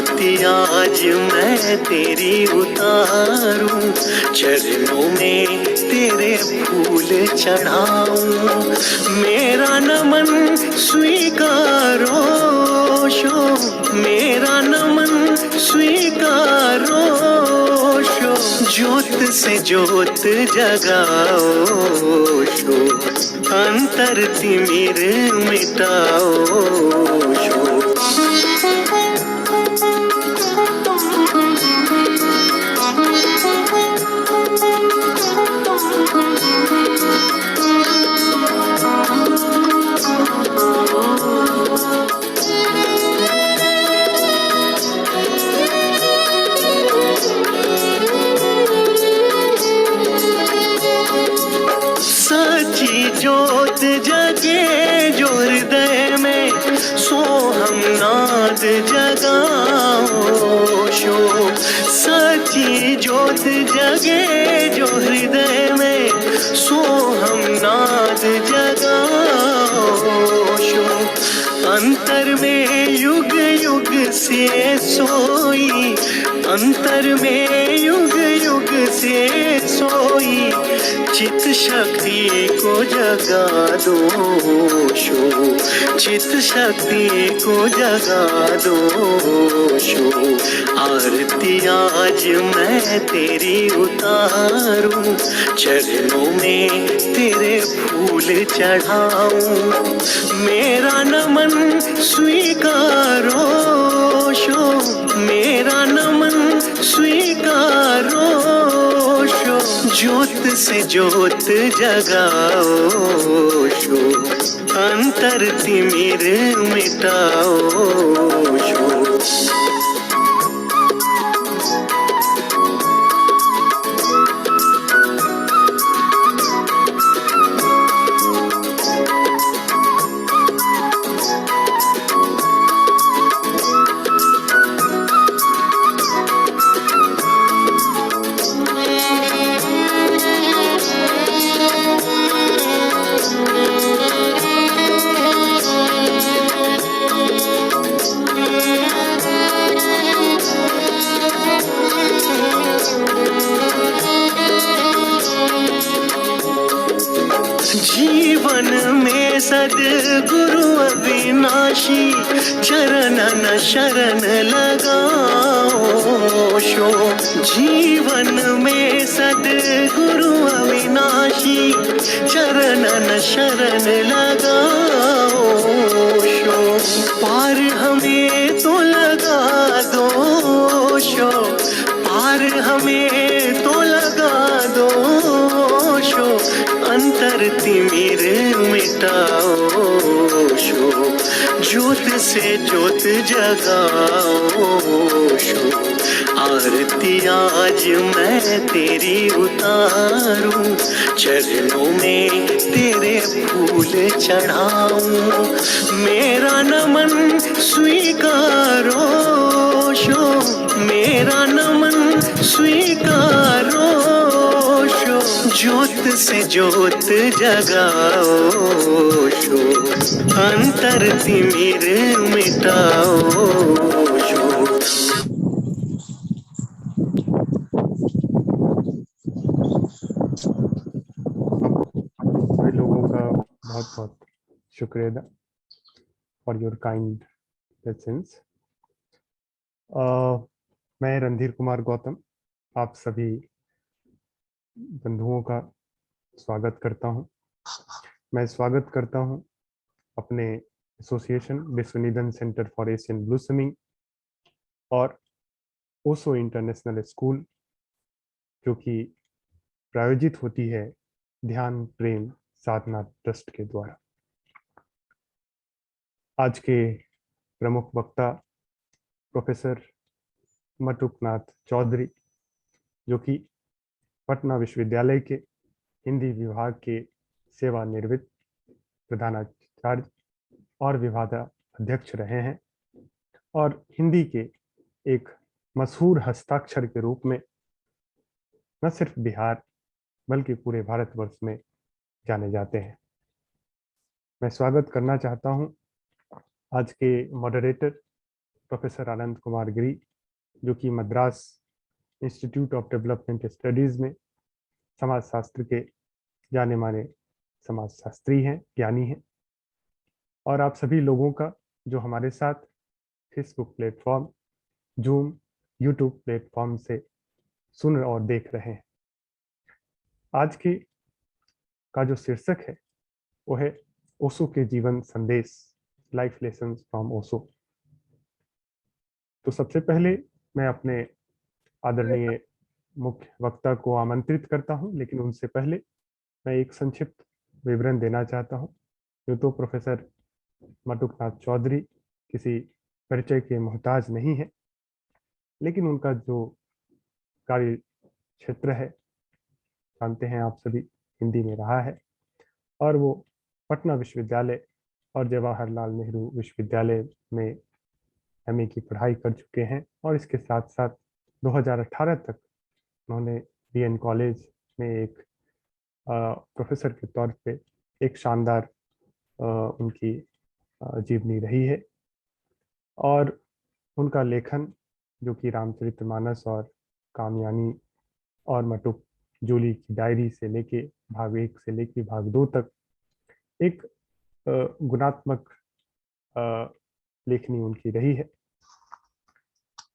आरती आज मैं तेरी उतारूं, चरणों में तेरे फूल चढ़ाऊं। मेरा नमन स्वीकारो शो, मेरा नमन स्वीकारो शो। ज्योत से ज्योत जगाओ शो, अंतर तिमिर मिटाओ शो। सच्ची ज्योत जगे जो हृदय में, सो हम नाद जगाओ शो। सच्ची ज्योत जगे जो हृदय में, सो हम नाद जगाओ शो। अंतर में युग युग से सोई, अंतर में युग युग से सोई, चित शक्ति को जगा दो शो, चित शक्ति को जगा दो शो। आरती आज मैं तेरी उतारूं, चरणों में तेरे फूल चढ़ाऊं। मेरा नमन स्वीकारो शो, मेरा नमन स्वीकारो शो। ज्योत से ज्योत जगाओ शो, अंतर तिमिर मिटाओ शो। जीवन में सद्गुरु अविनाशी, चरणन शरण लगाओ शो। जीवन में सद्गुरु अविनाशी, चरणन शरण लगाओ शो। पार हमें तो लगा दो शो, पार हमें तो लगा दो शो। अंतर तिमिर मिटाओ शो, ज्योत से ज्योत जगाओ शो। आरती आज मैं तेरी उतारूं, चरणों में तेरे फूल चढ़ाऊं। मेरा नमन स्वीकारो शो, मेरा नमन स्वीकारो शो। ज्योत से ज्योत जगाओ शो, अंतर तिमिर मिटाओ शो। सभी लोगों का बहुत बहुत शुक्रिया फॉर योर काइंड प्रेजेंस। मैं रणधीर कुमार गौतम आप सभी बंधुओं का स्वागत करता हूं। मैं स्वागत करता हूं अपने एसोसिएशन विश्व निधन सेंटर फॉर एशियन ब्लूसमिंग और ओशो इंटरनेशनल स्कूल, जो कि प्रायोजित होती है ध्यान प्रेम साधना ट्रस्ट के द्वारा। आज के प्रमुख वक्ता प्रोफेसर मटुकनाथ चौधरी, जो कि पटना विश्वविद्यालय के हिंदी विभाग के सेवानिवृत्त प्रधानाचार्य और विभागाध्यक्ष रहे हैं और हिंदी के एक मशहूर हस्ताक्षर के रूप में न सिर्फ बिहार बल्कि पूरे भारतवर्ष में जाने जाते हैं। मैं स्वागत करना चाहता हूं आज के मॉडरेटर प्रोफेसर आनंद कुमार गिरी, जो कि Madras institute of development studies में समाजशास्त्र के जाने माने समाजशास्त्री हैं, ज्ञानी हैं, और आप सभी लोगों का जो हमारे साथ Facebook platform, zoom, YouTube platform से सुन और देख रहे हैं। आज की का जो शीर्षक है वो है ओशो के जीवन संदेश, लाइफ लेसन्स फ्रॉम ओशो। तो सबसे पहले मैं अपने आदरणीय मुख्य वक्ता को आमंत्रित करता हूं, लेकिन उनसे पहले मैं एक संक्षिप्त विवरण देना चाहता हूं। यूँ तो प्रोफेसर मटुकनाथ चौधरी किसी परिचय के मोहताज नहीं है, लेकिन उनका जो कार्य क्षेत्र है, जानते हैं आप सभी, हिंदी में रहा है, और वो पटना विश्वविद्यालय और जवाहरलाल नेहरू विश्वविद्यालय में एमए की पढ़ाई कर चुके हैं, और इसके साथ साथ 2018 तक उन्होंने बीएन कॉलेज में एक प्रोफेसर के तौर पे एक शानदार उनकी जीवनी रही है। और उनका लेखन, जो कि रामचरितमानस और कामयानी और मटुक जोली की डायरी से लेके भाग 1 से लेके भाग 2 तक एक गुणात्मक लेखनी उनकी रही है।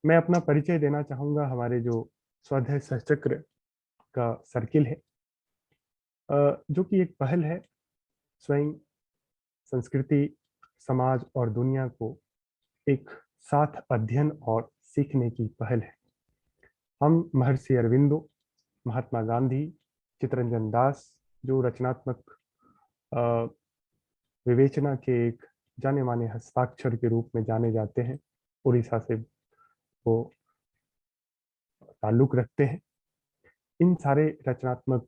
मैं अपना परिचय देना चाहूँगा। हमारे जो स्वाध्याय सहचक्र का सर्किल है, जो कि एक पहल है स्वयं संस्कृति, समाज और दुनिया को एक साथ अध्ययन और सीखने की पहल है। हम महर्षि अरविंदो, महात्मा गांधी, चित्तरंजन दास, जो रचनात्मक विवेचना के एक जाने माने हस्ताक्षर के रूप में जाने जाते हैं, उड़ीसा से वो ताल्लुक रखते हैं। इन सारे रचनात्मक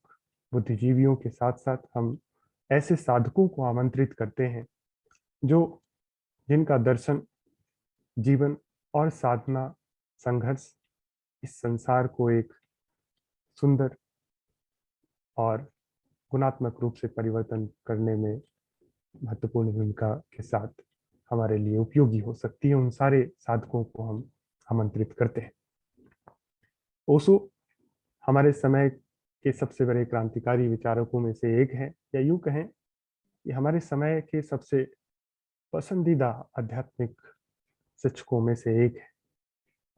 बुद्धिजीवियों के साथ साथ हम ऐसे साधकों को आमंत्रित करते हैं जो जिनका दर्शन, जीवन और साधना, संघर्ष इस संसार को एक सुंदर और गुणात्मक रूप से परिवर्तन करने में महत्वपूर्ण भूमिका के साथ हमारे लिए उपयोगी हो सकती है। उन सारे साधकों को हम आमंत्रित करते हैं। ओशो हमारे समय के सबसे बड़े क्रांतिकारी विचारकों में से एक है, या यूं कहें कि हमारे समय के सबसे पसंदीदा आध्यात्मिक शिक्षकों में से एक है,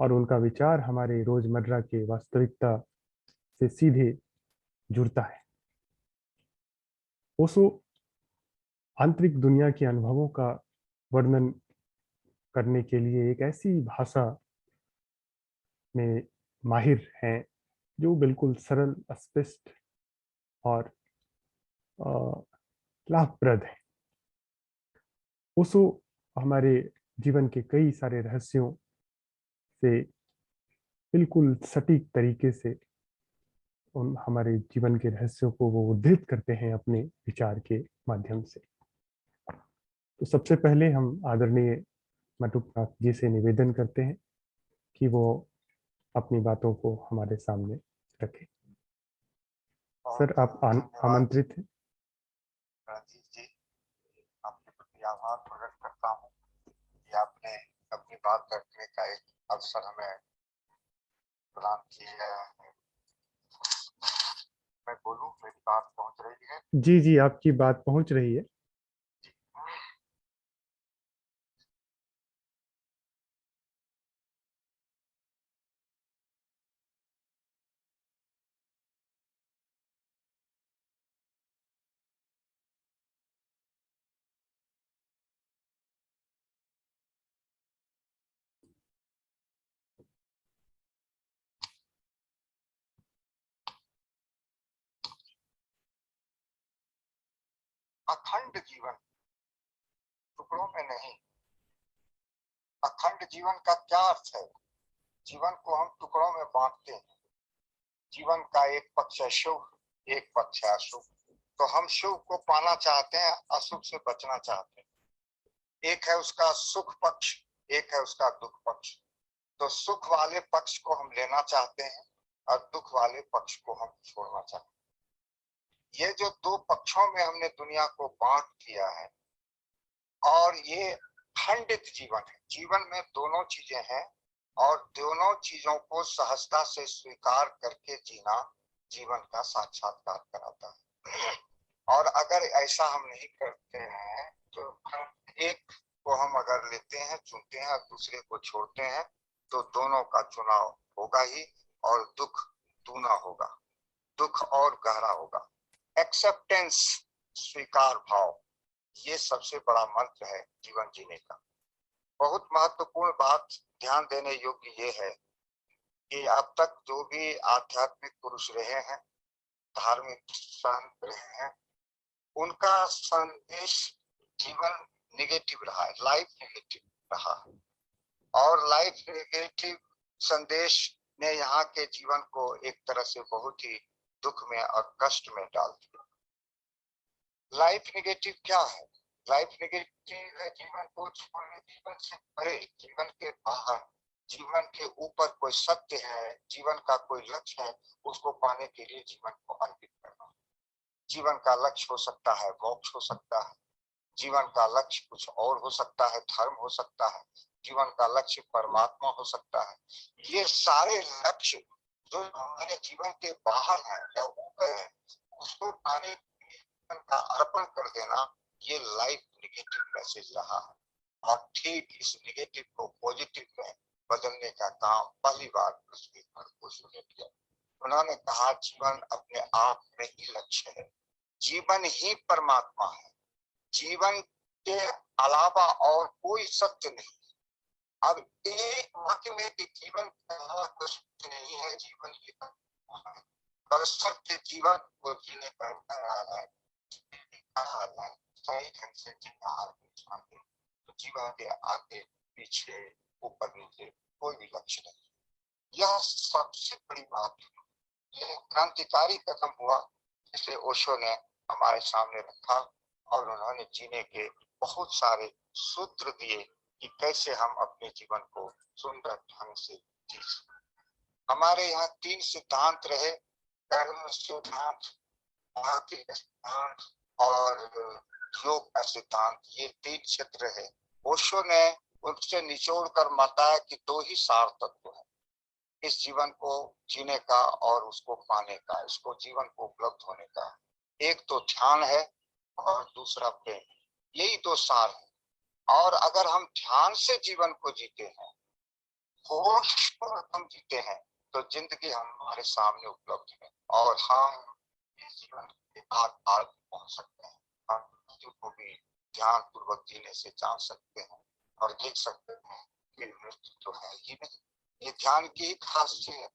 और उनका विचार हमारे रोजमर्रा के वास्तविकता से सीधे जुड़ता है। ओशो आंतरिक दुनिया के अनुभवों का वर्णन करने के लिए एक ऐसी भाषा में माहिर हैं जो बिल्कुल सरल, स्पष्ट और लाभप्रद है। ओशो हमारे जीवन के कई सारे रहस्यों से बिल्कुल सटीक तरीके से उन हमारे जीवन के रहस्यों को वो उद्धृत करते हैं अपने विचार के माध्यम से। तो सबसे पहले हम आदरणीय मटुकनाथ जी से निवेदन करते हैं कि वो अपनी बातों को हमारे सामने रखें। सर, आप आमंत्रित हैं। राजीव जी, आपके प्रति आभार प्रकट करता हूँ कि आपने अपनी बात रखने का एक अवसर हमें प्रदान किया है। मैं बोलूं, मेरी बात पहुंच रही है? जी जी, आपकी बात पहुंच रही है। अखंड जीवन टुकड़ों में नहीं। अखंड जीवन का क्या अर्थ है? जीवन को हम टुकड़ों में बांटते हैं। जीवन का एक पक्ष है शुभ, एक पक्ष है अशुभ। तो हम शुभ को पाना चाहते हैं, अशुभ से बचना चाहते हैं। एक है उसका सुख पक्ष, एक है उसका दुख पक्ष। तो सुख वाले पक्ष को हम लेना चाहते हैं और दुख वाले पक्ष को हम छोड़ना चाहते हैं। ये जो दो पक्षों में हमने दुनिया को बांट दिया है, और ये खंडित जीवन है। जीवन में दोनों चीजें हैं और दोनों चीजों को सहजता से स्वीकार करके जीना जीवन का साक्षात्कार कराता है। और अगर ऐसा हम नहीं करते हैं तो एक को हम अगर लेते हैं, चुनते हैं और दूसरे को छोड़ते हैं तो दोनों का चुनाव होगा ही और दुख दूना होगा, दुख और गहरा होगा। एक्सेप्टेंस, स्वीकार भाव, ये सबसे बड़ा मंत्र है जीवन जीने का। बहुत महत्वपूर्ण बात ध्यान देने योग्य ये है कि अब तक जो भी आध्यात्मिक पुरुष रहे हैं, धार्मिक संत रहे हैं, उनका संदेश जीवन निगेटिव रहा है, लाइफ निगेटिव रहा है। और लाइफ निगेटिव संदेश ने यहाँ के जीवन को एक तरह से बहुत ही दुख में और कष्ट में डाल दिया। लाइफ निगेटिव क्या है? लाइफ निगेटिव है जीवन को छोड़ने, जीवन से परे, जीवन के बाहर, जीवन के ऊपर कोई सत्य है, जीवन का कोई लक्ष्य है, उसको पाने के लिए जीवन को अर्पित करना। जीवन का लक्ष्य हो सकता है मोक्ष, हो सकता है जीवन का लक्ष्य कुछ और हो सकता है, धर्म हो सकता है, जीवन का लक्ष्य परमात्मा हो सकता है। ये सारे लक्ष्य जो हमारे जीवन के बाहर है या ऊपर है, उसको पाने के लिए जीवन का अर्पण कर देना, ये लाइफ निगेटिव मैसेज रहा है। और ठीक इस निगेटिव को पॉजिटिव में बदलने का काम पहली बार पृथ्वी पर पुरुषों ने किया। उन्होंने कहा जीवन अपने आप में ही लक्ष्य है, जीवन ही परमात्मा है, जीवन के अलावा और कोई सत्य नहीं। अब एक वाक्य में कि जीवन के अलावा कुछ नहीं है, जीवन ही परमात्मा है, और सत्य जीवन को जीने का सही ढंग से जीना। तो जीवन के आगे पीछे ऊपर नीचे कोई भी लक्ष्य नहीं। यह सबसे बड़ी बात है। यह क्रांतिकारी कदम हुआ जिसे ओशो ने हमारे सामने रखा और उन्होंने जीने के बहुत सारे सूत्र दिए कि कैसे हम अपने जीवन को सुंदर ढंग से जी सकते। हमारे यहाँ 3 सिद्धांत रहे, कर्म सिद्धांत, भौतिक सिद्धांत और योग का सिद्धांत। ये 3 क्षेत्र है। ओशो ने उनसे निचोड़ कर बताया कि 2 ही सार तत्व है इस जीवन को जीने का और उसको पाने का, इसको जीवन को उपलब्ध होने का। एक तो ध्यान है और दूसरा प्रेम। यही 2 सार है। और अगर हम ध्यान से जीवन को जीते हैं, होश पर हम जीते हैं, तो जिंदगी हमारे सामने उपलब्ध है और हम इस जीवन के पार पहुंच सकते हैं। हम मृत्यु को भी ध्यान पूर्वक जीने से जान सकते हैं और देख सकते हैं कि मृत्यु तो है ही नहीं। ये ध्यान की खासियत।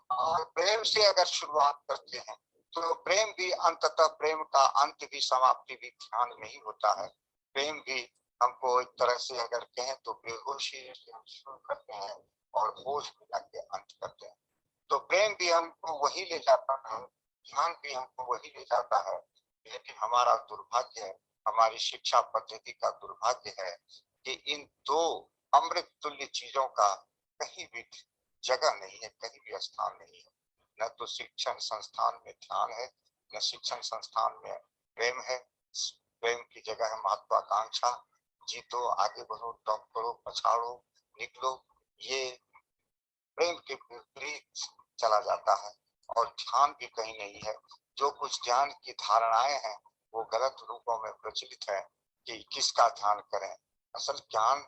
और प्रेम से अगर शुरुआत करते हैं तो प्रेम भी अंततः, प्रेम का अंत भी, समाप्ति भी ध्यान में ही होता है। प्रेम भी हमको एक तरह से अगर कहें तो बेहोशी से हम शुरू करते हैं और होश में जाके अंत करते हैं। तो प्रेम भी हमको वही ले जाता है, ध्यान भी हमको वही ले जाता है। लेकिन हमारा दुर्भाग्य है, हमारी शिक्षा पद्धति का दुर्भाग्य है कि इन 2 अमृत तुल्य चीजों का कहीं भी जगह नहीं है, कहीं भी स्थान नहीं है। न तो शिक्षण संस्थान में ध्यान है, न शिक्षण संस्थान में प्रेम है। प्रेम की जगह है महत्वाकांक्षा, जीतो, आगे बढ़ो, टॉप करो, पछाड़ो, निकलो। ये प्रेम के विपरीत चला जाता है। और ध्यान भी कहीं नहीं है। जो कुछ ध्यान की धारणाएं हैं वो गलत रूपों में प्रचलित है कि किसका ध्यान करें। असल ज्ञान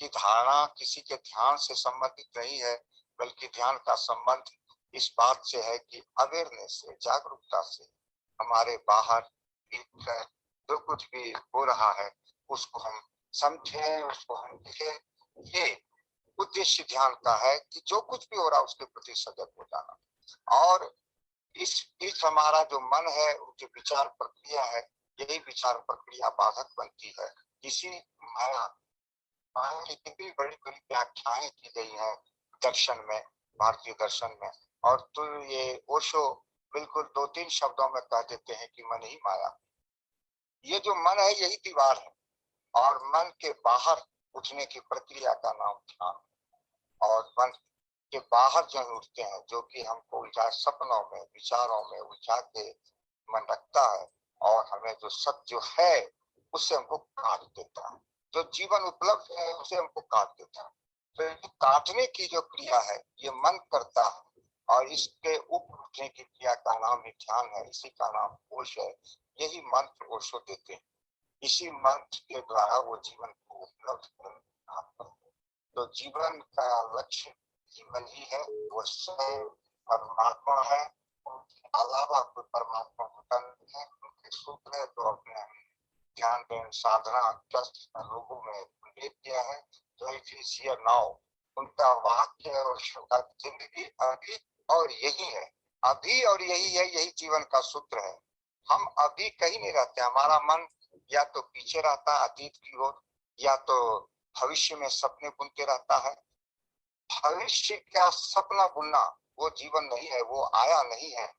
की धारणा किसी के ध्यान से संबंधित नहीं है, बल्कि ध्यान का संबंध इस बात से है कि अवेयरनेस से, जागरूकता से हमारे बाहर जो कुछ भी हो रहा है उसको हम समझें, उसको हम देखें। ये उद्देश्य ध्यान का है कि जो कुछ भी हो रहा है उसके प्रति सजग हो जाना। और इस हमारा जो मन है, उनकी विचार प्रक्रिया है, यही विचार प्रक्रिया बाधक बनती है। इसी माया की कितनी बड़ी बड़ी व्याख्याएं की गई है दर्शन में, भारतीय दर्शन में। और तो ये ओशो बिल्कुल 2-3 शब्दों में कह देते हैं कि मन ही माया। ये जो मन है यही दीवार है और मन के बाहर उठने की प्रक्रिया का नाम ध्यान। और मन के बाहर जो उठते हैं, जो कि हमको उलझा सपनों में, विचारों में उलझा के मन रखता है और हमें जो सत्य है उससे हमको काट देता है। जो जीवन उपलब्ध है उसे हमको काट देता है। तो ये काटने की जो क्रिया है ये मन करता है, और इसके ऊपर उठने की क्रिया का नाम ही ध्यान है, इसी का नाम ओश है। यही मंत्र ओशो देते हैं, इसी मंत्र के द्वारा वो जीवन को उपलब्ध कर। तो जीवन का लक्ष्य जीवन ही है, वो स्वयं परमात्मा है, उनके अलावा कोई परमात्मा होता नहीं है। उनके सूत्र है तो अपने ध्यान में साधना लोगों में उल्लेख किया है। तो इट इज हियर नाउ, उनका वाक्य और जिंदगी अभी और यही है, अभी और यही है, यही जीवन का सूत्र है। हम अभी कहीं नहीं रहते, हमारा मन या तो पीछे रहता है अतीत की ओर, या तो भविष्य में सपने बुनते रहता है। भविष्य का सपना बुनना वो जीवन नहीं है, वो आया नहीं है।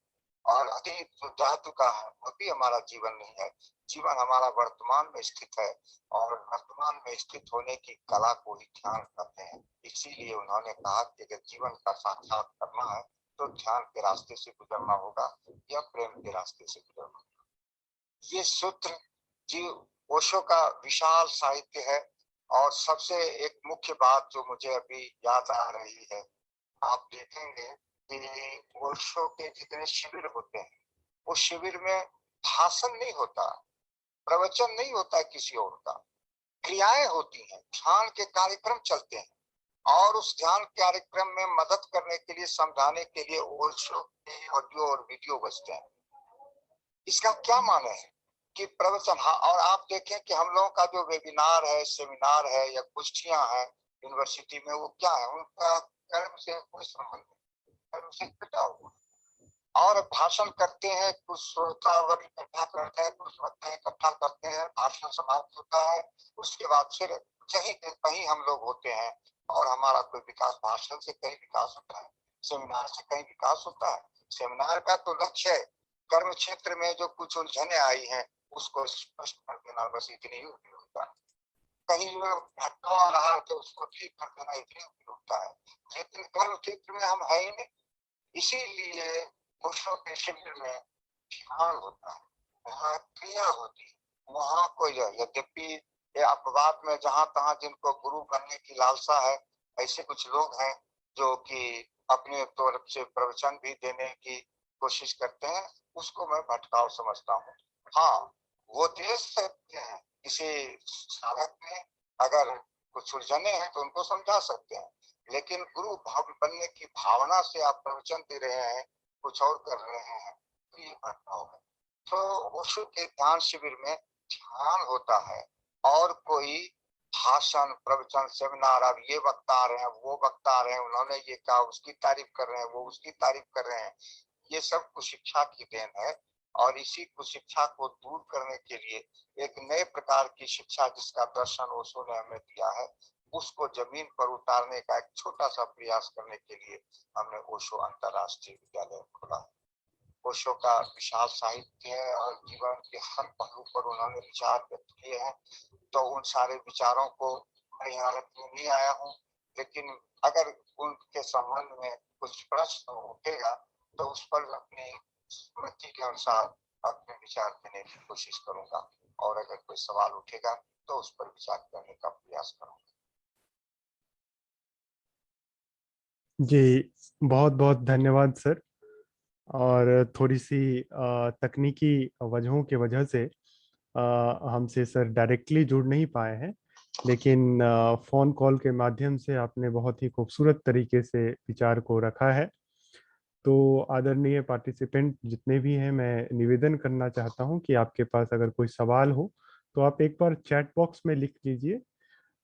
और अतीत जो जा चुका है वो भी हमारा जीवन नहीं है। जीवन हमारा वर्तमान में स्थित है, और वर्तमान में स्थित होने की कला को ही ध्यान करते हैं। इसीलिए उन्होंने कहा कि अगर जीवन का साक्षात करना है तो ध्यान के रास्ते से गुजरना होगा या प्रेम के रास्ते से गुजरना होगा। ये सूत्र जी ओशो का विशाल साहित्य है। और सबसे एक मुख्य बात जो मुझे अभी याद आ रही है, आप देखेंगे कि ओशो के जितने शिविर होते हैं, उस शिविर में भाषण नहीं होता, प्रवचन नहीं होता है किसी और का, क्रियाएं होती हैं, ध्यान के कार्यक्रम चलते हैं। और उस ध्यान कार्यक्रम में मदद करने के लिए, समझाने के लिए ओशो के ऑडियो और वीडियो बजते हैं। इसका क्या माने है कि प्रवचन, हाँ, और आप देखें कि हम लोगों का जो वेबिनार है, सेमिनार है या गोष्ठियां हैं यूनिवर्सिटी में, वो क्या है, उनका कर्म से कोई संबंध नहीं, कर्म से कटा हुआ। और भाषण करते हैं, कुछ श्रोता वर्ग इकट्ठा करते हैं, कुछ वक्ता इकट्ठा करते हैं, भाषण समाप्त होता है, उसके बाद फिर कहीं कहीं हम लोग होते हैं और हमारा कोई विकास, भाषण से कहीं विकास होता है, सेमिनार से कहीं विकास होता है। सेमिनार का तो लक्ष्य है कर्म क्षेत्र में जो कुछ उलझने आई हैं उसको स्पष्ट कर देना, बस इतनी ही उपयोग होता है। कहीं भटका रहा तो उसको ठीक कर देना, इतनी उपयोग होता है। लेकिन कर्म क्षेत्र में हम है ही नहीं, इसीलिए पुरुषों के शिविर में ध्यान होता है, वहाँ क्रिया होती है, वहाँ कोई, यद्यपि ये अपवाद में जहां तहां जिनको गुरु बनने की लालसा है, ऐसे कुछ लोग हैं जो कि अपने तौर से प्रवचन भी देने की कोशिश करते हैं, उसको मैं भटकाव समझता हूँ। हाँ, वो दे सकते हैं, किसी साधक में अगर कुछ उलझने हैं तो उनको समझा सकते हैं, लेकिन गुरु भाव बनने की भावना से आप प्रवचन दे रहे हैं, कुछ और कर रहे हैं, तो ये भटकाव है। तो ओशो के ध्यान शिविर में ध्यान होता है, और कोई भाषण, प्रवचन, सेमिनार, अब ये वक्ता आ रहे हैं, वो वक्ता आ रहे हैं, उन्होंने ये कहा, उसकी तारीफ कर रहे हैं, वो उसकी तारीफ कर रहे हैं, ये सब कुशिक्षा की देन है। और इसी कुशिक्षा को दूर करने के लिए एक नए प्रकार की शिक्षा जिसका दर्शन ओशो ने हमें दिया है, उसको जमीन पर उतारने का एक छोटा सा प्रयास करने के लिए हमने ओशो अंतरराष्ट्रीय विद्यालय खोला। ओशो का विशाल साहित्य है और जीवन के हर पहलू पर उन्होंने विचार व्यक्त किए हैं। तो उन सारे विचारों को मैं यहाँ रखने नहीं आया हूँ, लेकिन अगर उनके संबंध में कुछ प्रश्न उठेगा तो उस पर अपनी स्मृति के अनुसार अपने विचार देने की कोशिश करूंगा, और अगर कोई सवाल उठेगा तो उस पर विचार करने का प्रयास करूंगा। जी, बहुत बहुत धन्यवाद सर। और थोड़ी सी तकनीकी वजहों की वजह से हमसे सर डायरेक्टली जुड़ नहीं पाए हैं, लेकिन फ़ोन कॉल के माध्यम से आपने बहुत ही खूबसूरत तरीके से विचार को रखा है। तो आदरणीय पार्टिसिपेंट जितने भी हैं, मैं निवेदन करना चाहता हूं कि आपके पास अगर कोई सवाल हो तो आप एक बार चैट बॉक्स में लिख लीजिए।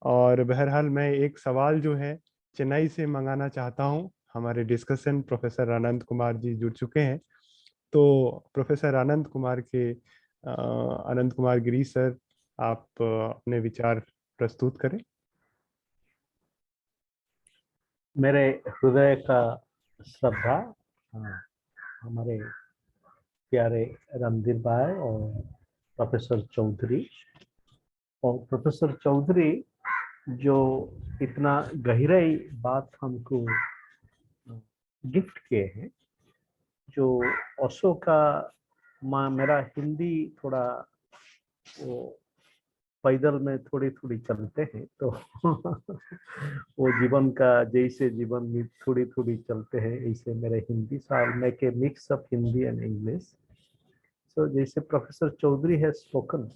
और बहरहाल मैं एक सवाल जो है चेन्नई से मंगाना चाहता हूं। हमारे डिस्कशन प्रोफेसर आनंद कुमार जी जुड़ चुके हैं, तो प्रोफेसर आनंद कुमार गिरी सर, आप अपने विचार प्रस्तुत करें। मेरे हृदय का श्रद्धा हमारे प्यारे रणधीर भाई और प्रोफेसर चौधरी, और प्रोफेसर चौधरी जो इतना गहराई बात हमको गिफ्ट किए हैं, जो ओशो का मेरा हिंदी थोड़ा वो पैदल में थोड़ी थोड़ी चलते हैं तो वो जीवन का जैसे जीवन में थोड़ी थोड़ी चलते हैं, ऐसे मेरे हिंदी साल में के mix of Hindi and English. So जैसे professor Chaudhary has spoken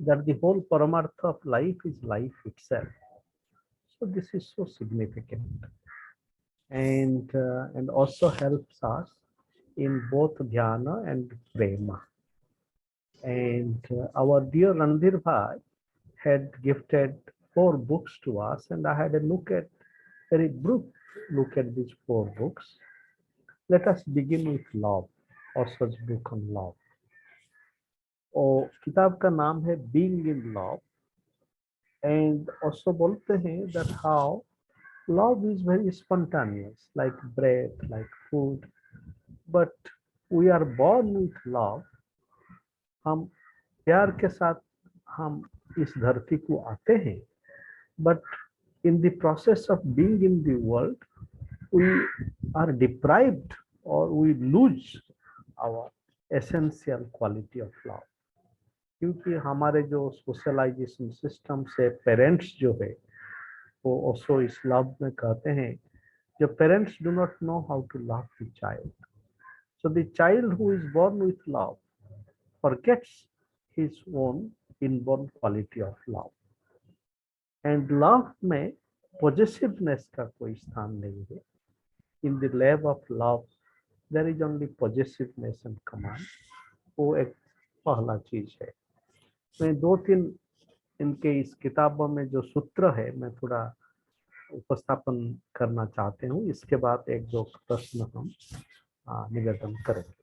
that the whole paramartha of life is life itself. So this is so significant, and also helps us in both dhyana and prema. And our dear Randhir Bhai had gifted 4 books to us, and I had a very brief look at these 4 books. Let us begin with love, Osho's book on love. और किताब का नाम है Being in Love, and Osho बोलते हैं that how love is very spontaneous, like breath, like food, but we are born with love. हम प्यार के साथ हम इस धरती को आते हैं, but in the process of being in the world, we are deprived or we lose our essential quality of love. क्योंकि हमारे जो सोशलाइजेशन सिस्टम से पेरेंट्स जो है वो ओशो इस लव में कहते हैं जो parents do not know how to love the child. So the child who is born with love forgets his own inborn quality of love. And love में possessiveness का कोई स्थान नहीं है. In the lab of love, there is only possessiveness and command. वो एक पहला चीज है. मैं 2-3 इनके इस किताबों में जो सूत्र है मैं थोड़ा उपस्थापन करना चाहते हूँ. इसके बाद 1-2 प्रश्न हम निवेदन करेंगे.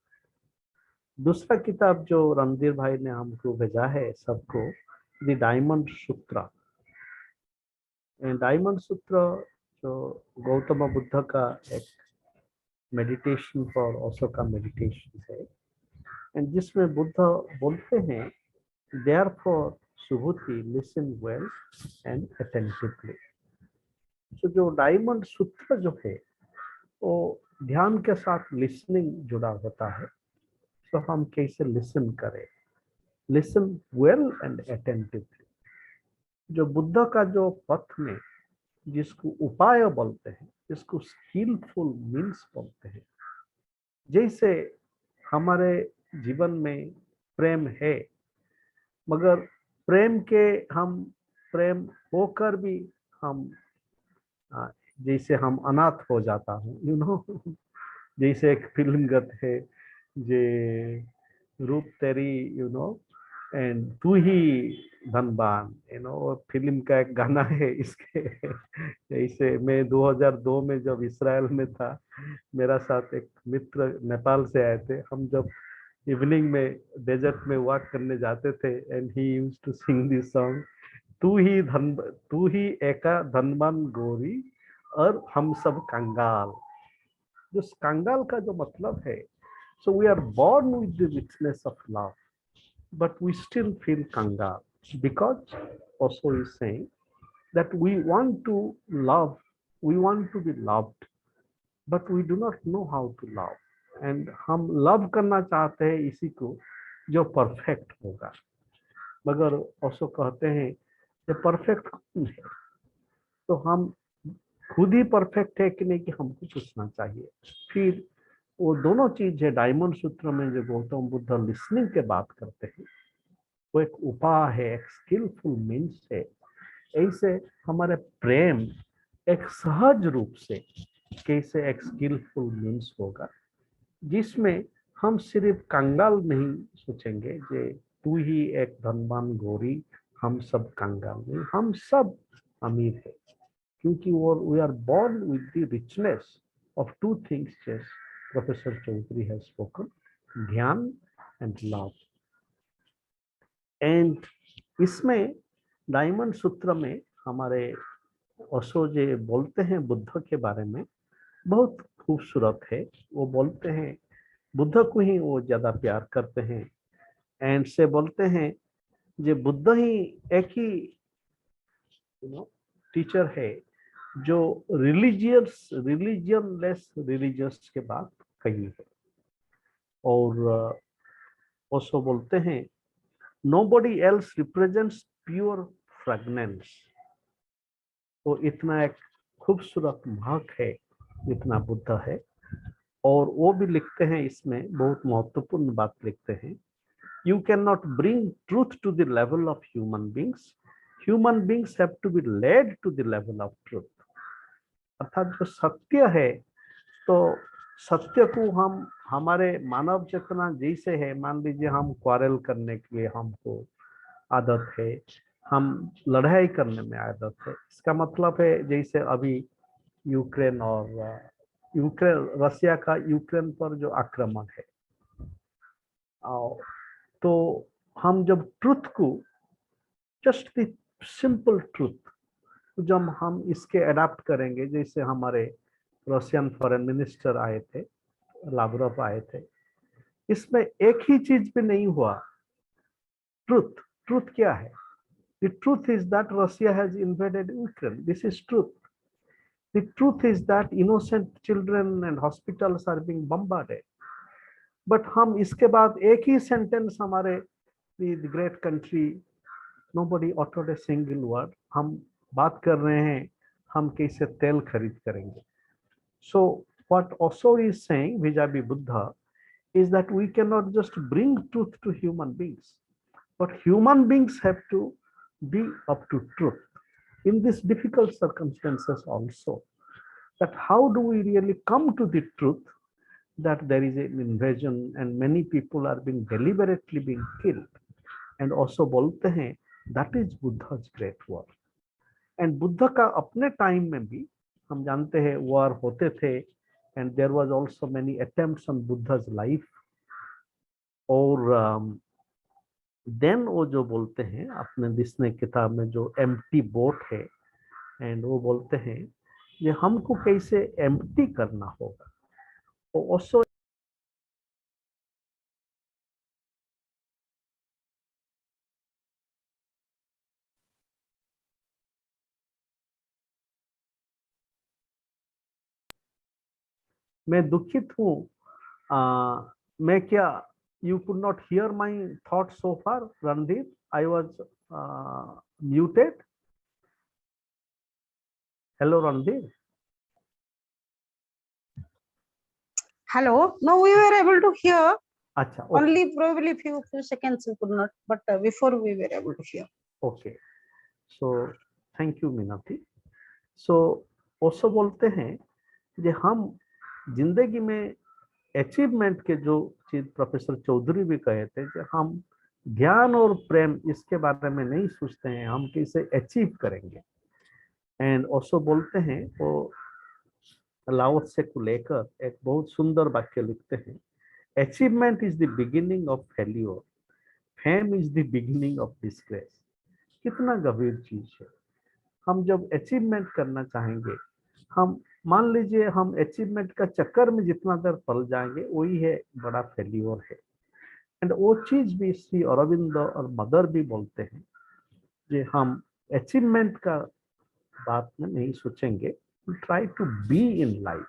दूसरा किताब जो रणधीर भाई ने हमको भेजा है सबको, द डायमंड सूत्र. डायमंड सूत्र जो गौतम बुद्ध का एक मेडिटेशन फॉर ओशो का मेडिटेशन है, एंड जिसमें बुद्ध बोलते हैं therefore Subhuti listen well and attentively. तो जो डायमंड सूत्र जो है वो ध्यान के साथ लिसनिंग जुड़ा होता है. तो हम कैसे लिसन करें, लिसन वेल एंड अटेंटिवली. जो बुद्ध का जो पथ में जिसको उपाय बोलते हैं, जिसको स्किलफुल मीन्स बोलते हैं, जैसे हमारे जीवन में प्रेम है मगर हम प्रेम होकर भी हम जैसे हम अनाथ हो जाता हूँ, यू नो. जैसे एक फिल्म गत है जे रूप तेरी, यू नो, एंड तू ही धनबान, यू नो, फिल्म का एक गाना है इसके. जैसे मैं 2002 में जब इसराइल में था, मेरा साथ एक मित्र नेपाल से आए थे. हम जब इवनिंग में डेजर्ट में वॉक करने जाते थे, and he used to sing this song, तू ही एका धनबान गोरी और हम सब कंगाल. जो कंगाल का जो मतलब है, so we are born with the richness of love, but we still feel kangal, because also is saying that we want to love, we want to be loved, but we do not know how to love. And हम love करना चाहते हैं इसी को जो perfect होगा, मगर also कहते हैं कि परफेक्ट कौन है. तो हम खुद ही परफेक्ट है कि नहीं कि हमको पूछना चाहिए. फिर वो दोनों चीज है डायमंड सूत्र में जो गौतम बुद्ध लिसनिंग के बात करते हैं, वो एक उपाय है, एक स्किलफुल मीन्स है. ऐसे हमारे प्रेम एक सहज रूप से कैसे एक स्किलफुल मीन्स होगा, जिसमें हम सिर्फ कंगाल नहीं सोचेंगे जे तू ही एक धनवान गोरी, हम सब कंगाल नहीं, हम सब अमीर है. क्योंकि वो we are born with the richness of 2 things just Professor Chaudhary has spoken, ध्यान and love. And इसमें डायमंड सूत्र में हमारे ओशो जी बोलते हैं बुद्ध के बारे में, बहुत खूबसूरत है. वो बोलते हैं बुद्ध को ही वो ज्यादा प्यार करते हैं, एंड से बोलते हैं जे बुद्ध ही एक ही टीचर है जो रिलीजियनलेस रिलीजियस के बात कही है. और ओशो बोलते हैं nobody else represents pure fragrance. तो इतना एक खूबसूरत महक है इतना बुद्ध है। और वो भी लिखते हैं इसमें बहुत महत्वपूर्ण बात लिखते हैं, you cannot bring truth to the level of human beings. Human beings have to be led to the level of truth. अर्थात जो सत्य है तो सत्य को हम हमारे मानव चेतना जैसे है, मान लीजिए हम क्वारल करने के लिए हमको आदत है, हम लड़ाई करने में आदत है। इसका मतलब है जैसे अभी यूक्रेन रसिया का यूक्रेन पर जो आक्रमण है, तो हम जब ट्रुथ को, जस्ट द सिंपल ट्रुथ, जब हम इसके अडॉप्ट करेंगे, जैसे हमारे रशियन फॉरेन मिनिस्टर आए थे, लावरोव आए थे, इसमें एक ही चीज भी नहीं हुआ, ट्रुथ। ट्रुथ क्या है? The truth is that Russia has invaded Ukraine, this is truth. The truth is that innocent children and hospitals are being bombarded. But हम इसके बाद एक ही सेंटेंस हमारे the great country, nobody uttered a single word, हम बात कर रहे हैं हम कैसे तेल खरीद करेंगे। So what Osho is saying vis-a-vis Buddha is that we cannot just bring truth to human beings, but human beings have to be up to truth in these difficult circumstances also. That how do we really come to the truth that there is an invasion and many people are being deliberately being killed. And also बोलते हैं that is Buddha's great work. And Buddha का अपने time में भी हम जानते हैं war होते थे, and there was also many attempts on Buddha's life. और then वो जो बोलते हैं अपने दिसने किताब में जो empty boat है, and वो बोलते हैं ये हमको कैसे empty करना होगा। Also मैं दुखित हूँ, मैं क्या, you could not hear my thoughts so far, Randeep? I was muted. Hello, Randeep. Hello. No, we were able to hear. Acha, okay. Only probably few seconds we could not, but before we were able to hear. Okay. So thank you, Minati. So also बोलते हैं कि हम जिंदगी में achievement के जो चीज professor Chaudhary भी कहे थे कि हम ज्ञान और प्रेम इसके बारे में नहीं सोचते हैं, हम कैसे अचीव करेंगे। एंड ऑल्सो बोलते हैं वो लाओत्से से को लेकर एक बहुत सुंदर वाक्य लिखते हैं, achievement is the beginning of failure, fame is the beginning of disgrace. कितना गंभीर चीज है। हम जब अचीवमेंट करना चाहेंगे, हम मान लीजिए हम अचीवमेंट का चक्कर में जितना देर पल जाएंगे वही है बड़ा फेल्यूर है। एंड वो चीज भी श्री अरविंद और मदर भी बोलते हैं कि हम अचीवमेंट का बात में नहीं सोचेंगे, try to be in life.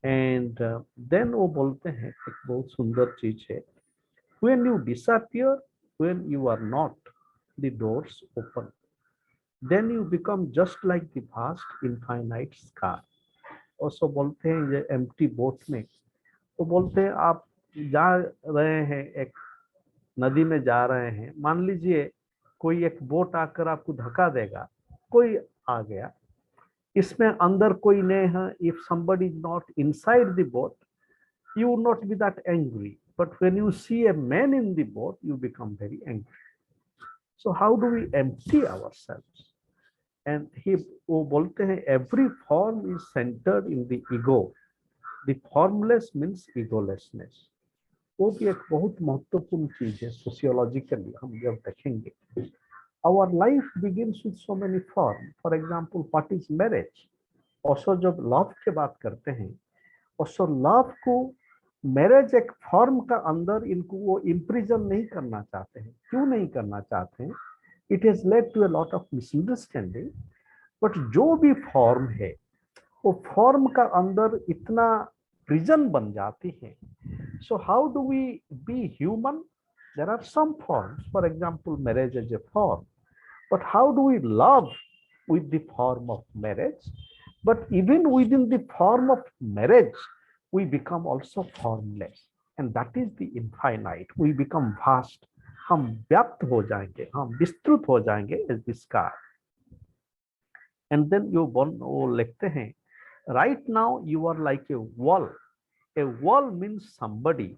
And then वो बोलते हैं एक बहुत सुंदर चीज है, when you disappear, when you are not, the doors open, then you become just like the vast infinite sky. also बोलते हैं ये empty boat में, तो बोलते हैं आप जा रहे हैं, एक नदी में जा रहे हैं, मान लीजिए कोई एक बोट आकर आपको धक्का देगा, कोई आ गया, इसमें अंदर कोई नहीं है, if somebody is not inside the boat you will not be that angry, but when you see a man in the boat you become very angry. So how do we empty ourselves? And वो बोलते हैं every form is centered in the ego, the formless means egolessness. वो भी एक बहुत महत्वपूर्ण चीज है सोशियोलॉजिकली हम जब देखेंगे। Our life begins with so many forms. For example, what is marriage? Also जब love की बात करते हैं, also love को मैरिज एक फॉर्म का अंदर इनको वो इम्प्रिजन नहीं करना चाहते हैं। क्यों नहीं करना चाहते हैं? It has led to a lot of misunderstanding. But जो भी फॉर्म है वो फॉर्म का अंदर इतना प्रिजन बन जाती है। So how do we be human? There are some forms, for example, marriage as a form. But how do we love with the form of marriage? But even within the form of marriage, we become also formless. And that is the infinite. We become vast. हम व्याप्त हो जाएंगे, हम विस्तृत हो जाएंगे as the sky. And then वो लिखते हैं, right now you are like a wall. A wall means somebody.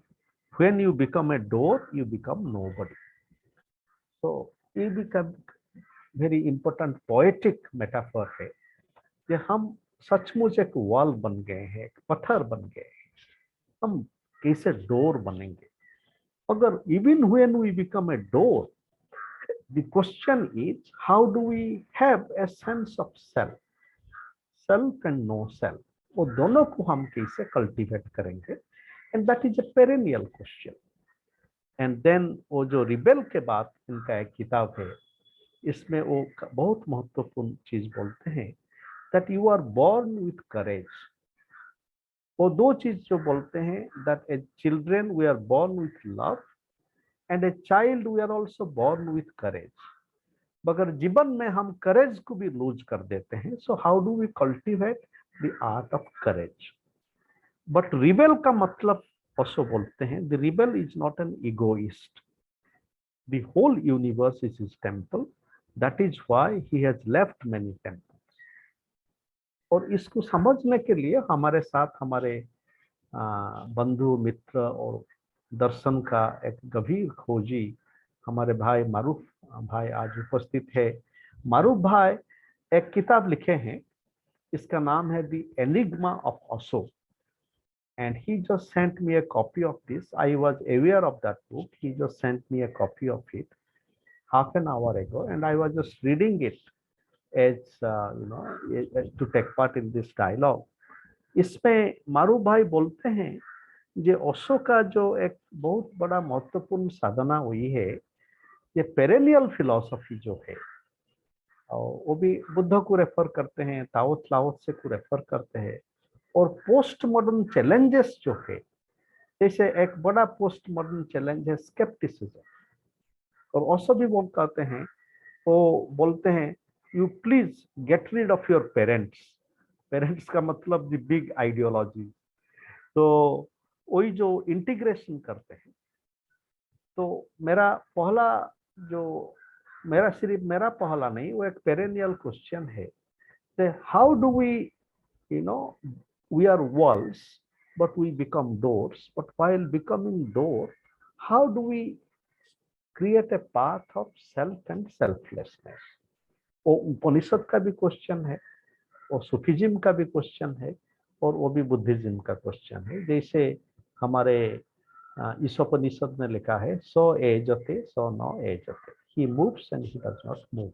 When you become a door, you become nobody. So ये become very important poetic metaphor है कि हम सचमुच एक वॉल बन गए हैं, एक पत्थर बन गए हैं, हम कैसे डोर बनेंगे? अगर even when we become a door, the question is how do we have a sense of self, self and no self? वो दोनों को हम कैसे कल्टीवेट करेंगे? And that is a perennial question. And then वो जो रिबेल के बाद इनका एक किताब है, इसमें वो बहुत महत्वपूर्ण चीज बोलते हैं that you are born with courage. वो दो चीज जो बोलते हैं that as children we are born with love and a child we are also born with courage. मगर जीवन में हम courage को भी लूज कर देते हैं. So how do we cultivate the art of courage? But rebel का मतलब also बोलते हैं the rebel is not an egoist. The whole universe is his temple. That is why he has left many temples. और इसको समझने के लिए हमारे साथ हमारे बंधु मित्र और दर्शन का एक गंभीर खोजी हमारे भाई मारूफ भाई आज उपस्थित है. मारूफ भाई एक किताब लिखे हैं, इसका नाम है the enigma of Osho. And he just sent me a copy of this. I was aware of that book. He just sent me a copy of it half an hour ago, and I was just reading it as to take part in this dialogue. इसमें मारू भाई बोलते हैं जे ओशो का जो एक बहुत बड़ा महत्वपूर्ण साधना हुई है, ये पेरेनियल फिलॉसफी जो है, और वो भी बुद्ध को रेफर करते हैं, ताओ त्से को रेफर करते हैं, और पोस्ट मॉडर्न चैलेंजेस जो है, जैसे एक बड़ा पोस्ट मॉडर्न चैलेंज है स्केप्टिसिज्म. और ओशो भी बोल कहते हैं, वो बोलते हैं you please get rid of your parents. Parents का मतलब द बिग आइडियोलॉजी. तो वही जो इंटीग्रेशन करते हैं. तो मेरा पहला जो सिर्फ मेरा पहला नहीं, वो एक पेरेनियल क्वेश्चन है, how do we we are walls but we become doors, but while becoming door, how do we create a path of self and selflessness? वो उपनिषद का भी क्वेश्चन है, वो सूफिज्म का भी क्वेश्चन है, और वो भी बुद्धिज्म का क्वेश्चन है. जैसे हमारे ईशोपनिषद में लिखा है, सो एजते सो न एजते, he moves and he does not move.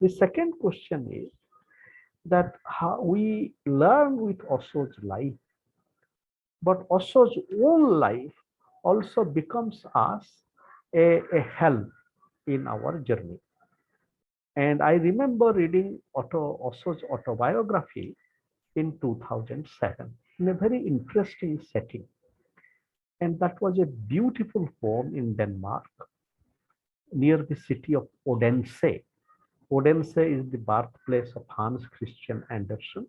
The second question is that how we learn with Osho's life, but Osho's own life also becomes us a help in our journey. And I remember reading Osho's autobiography in 2007 in a very interesting setting. And that was a beautiful home in Denmark near the city of Odense. Odense is the birthplace of Hans Christian Andersen.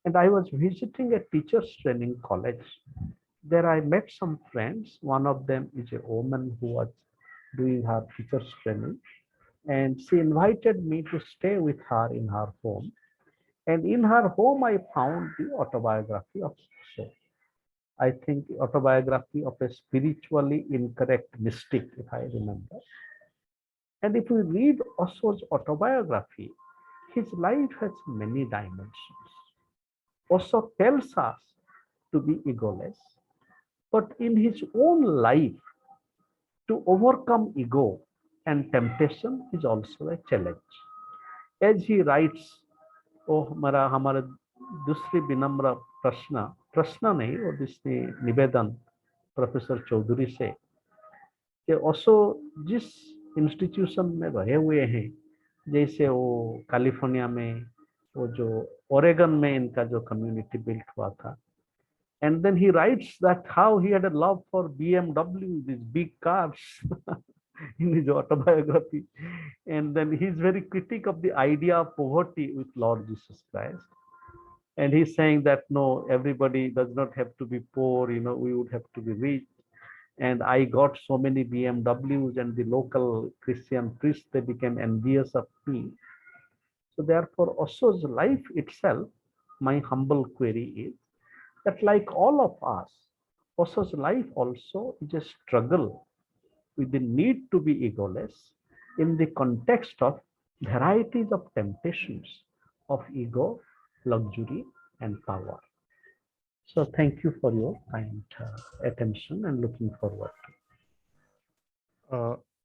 And I was visiting a teacher's training college. There I met some friends. One of them is a woman who was doing her teacher's training. And she invited me to stay with her in her home. And in her home, I found the autobiography of Osho. I think the autobiography of a spiritually incorrect mystic, if I remember. And if we read Osho's autobiography, his life has many dimensions. Osho tells us to be egoless, but in his own life, to overcome ego and temptation is also a challenge. As he writes, हमारा दूसरी विनम्र प्रश्न नहीं, और दूसरी निवेदन professor Chaudhary से, कि ओशो जिस इंस्टीट्यूशन में रहे हुए हैं, जैसे वो कैलिफोर्निया में, वो जो ओरेगन में इनका जो कम्युनिटी बिल्ट हुआ था, And then he writes that how he had a love for BMW, these big cars, in his autobiography. And then he's very critic of the idea of poverty with Lord Jesus Christ. And he's saying that no, everybody does not have to be poor, we would have to be rich. And I got so many BMWs, and the local Christian priests, they became envious of me. So therefore, Osho's life itself, my humble query is that like all of us, Osho's life also is a struggle with the need to be egoless in the context of varieties of temptations of ego, luxury, and power. So thank you for your kind attention and looking forward to.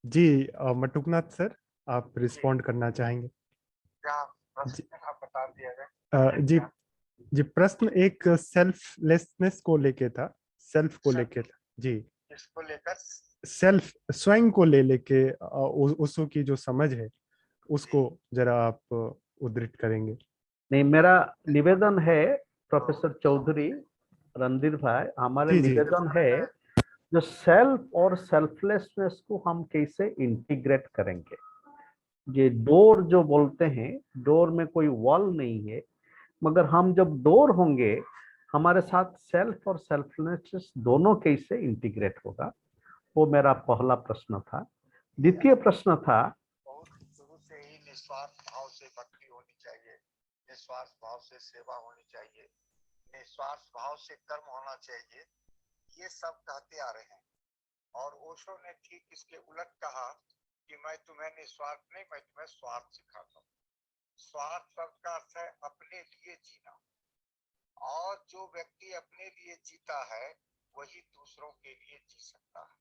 जी Matuknath sir, आप respond करना चाहेंगे? क्या प्रश्न आप बता दिया जाए? जी जी, प्रश्न एक सेल्फलेसनेस को लेके था, सेल्फ को लेके था जी, इसको लेकर सेल्फ, स्वयं को लेके ओशो की जो समझ है उसको जरा आप उद्धृत करेंगे? नहीं, मेरा निवेदन है प्रोफेसर चौधरी रणधीर भाई, हमारे जी, जी। निवेदन है जो सेल्फ और सेल्फलेसनेस को हम कैसे इंटीग्रेट करेंगे। ये डोर जो बोलते हैं, डोर में कोई वॉल नहीं है, मगर हम जब डोर होंगे हमारे साथ सेल्फ और सेल्फलेसनेस दोनों कैसे इंटीग्रेट होगा, वो मेरा पहला प्रश्न था। द्वितीय प्रश्न था, बहुत शुरू से ही निस्वार्थ भाव से भक्ति होनी चाहिए, निस्वार्थ भाव से सेवा होनी चाहिए, निस्वार्थ भाव से कर्म होना चाहिए, ये सब कहते आ रहे हैं। और ओशो ने ठीक इसके उलट कहा कि मैं तुम्हें निस्वार्थ नहीं, मैं तुम्हें स्वार्थ सिखाता हूँ। स्वार्थ शब्द का अर्थ है अपने लिए जीना, और जो व्यक्ति अपने लिए जीता है वही दूसरों के लिए जी सकता है।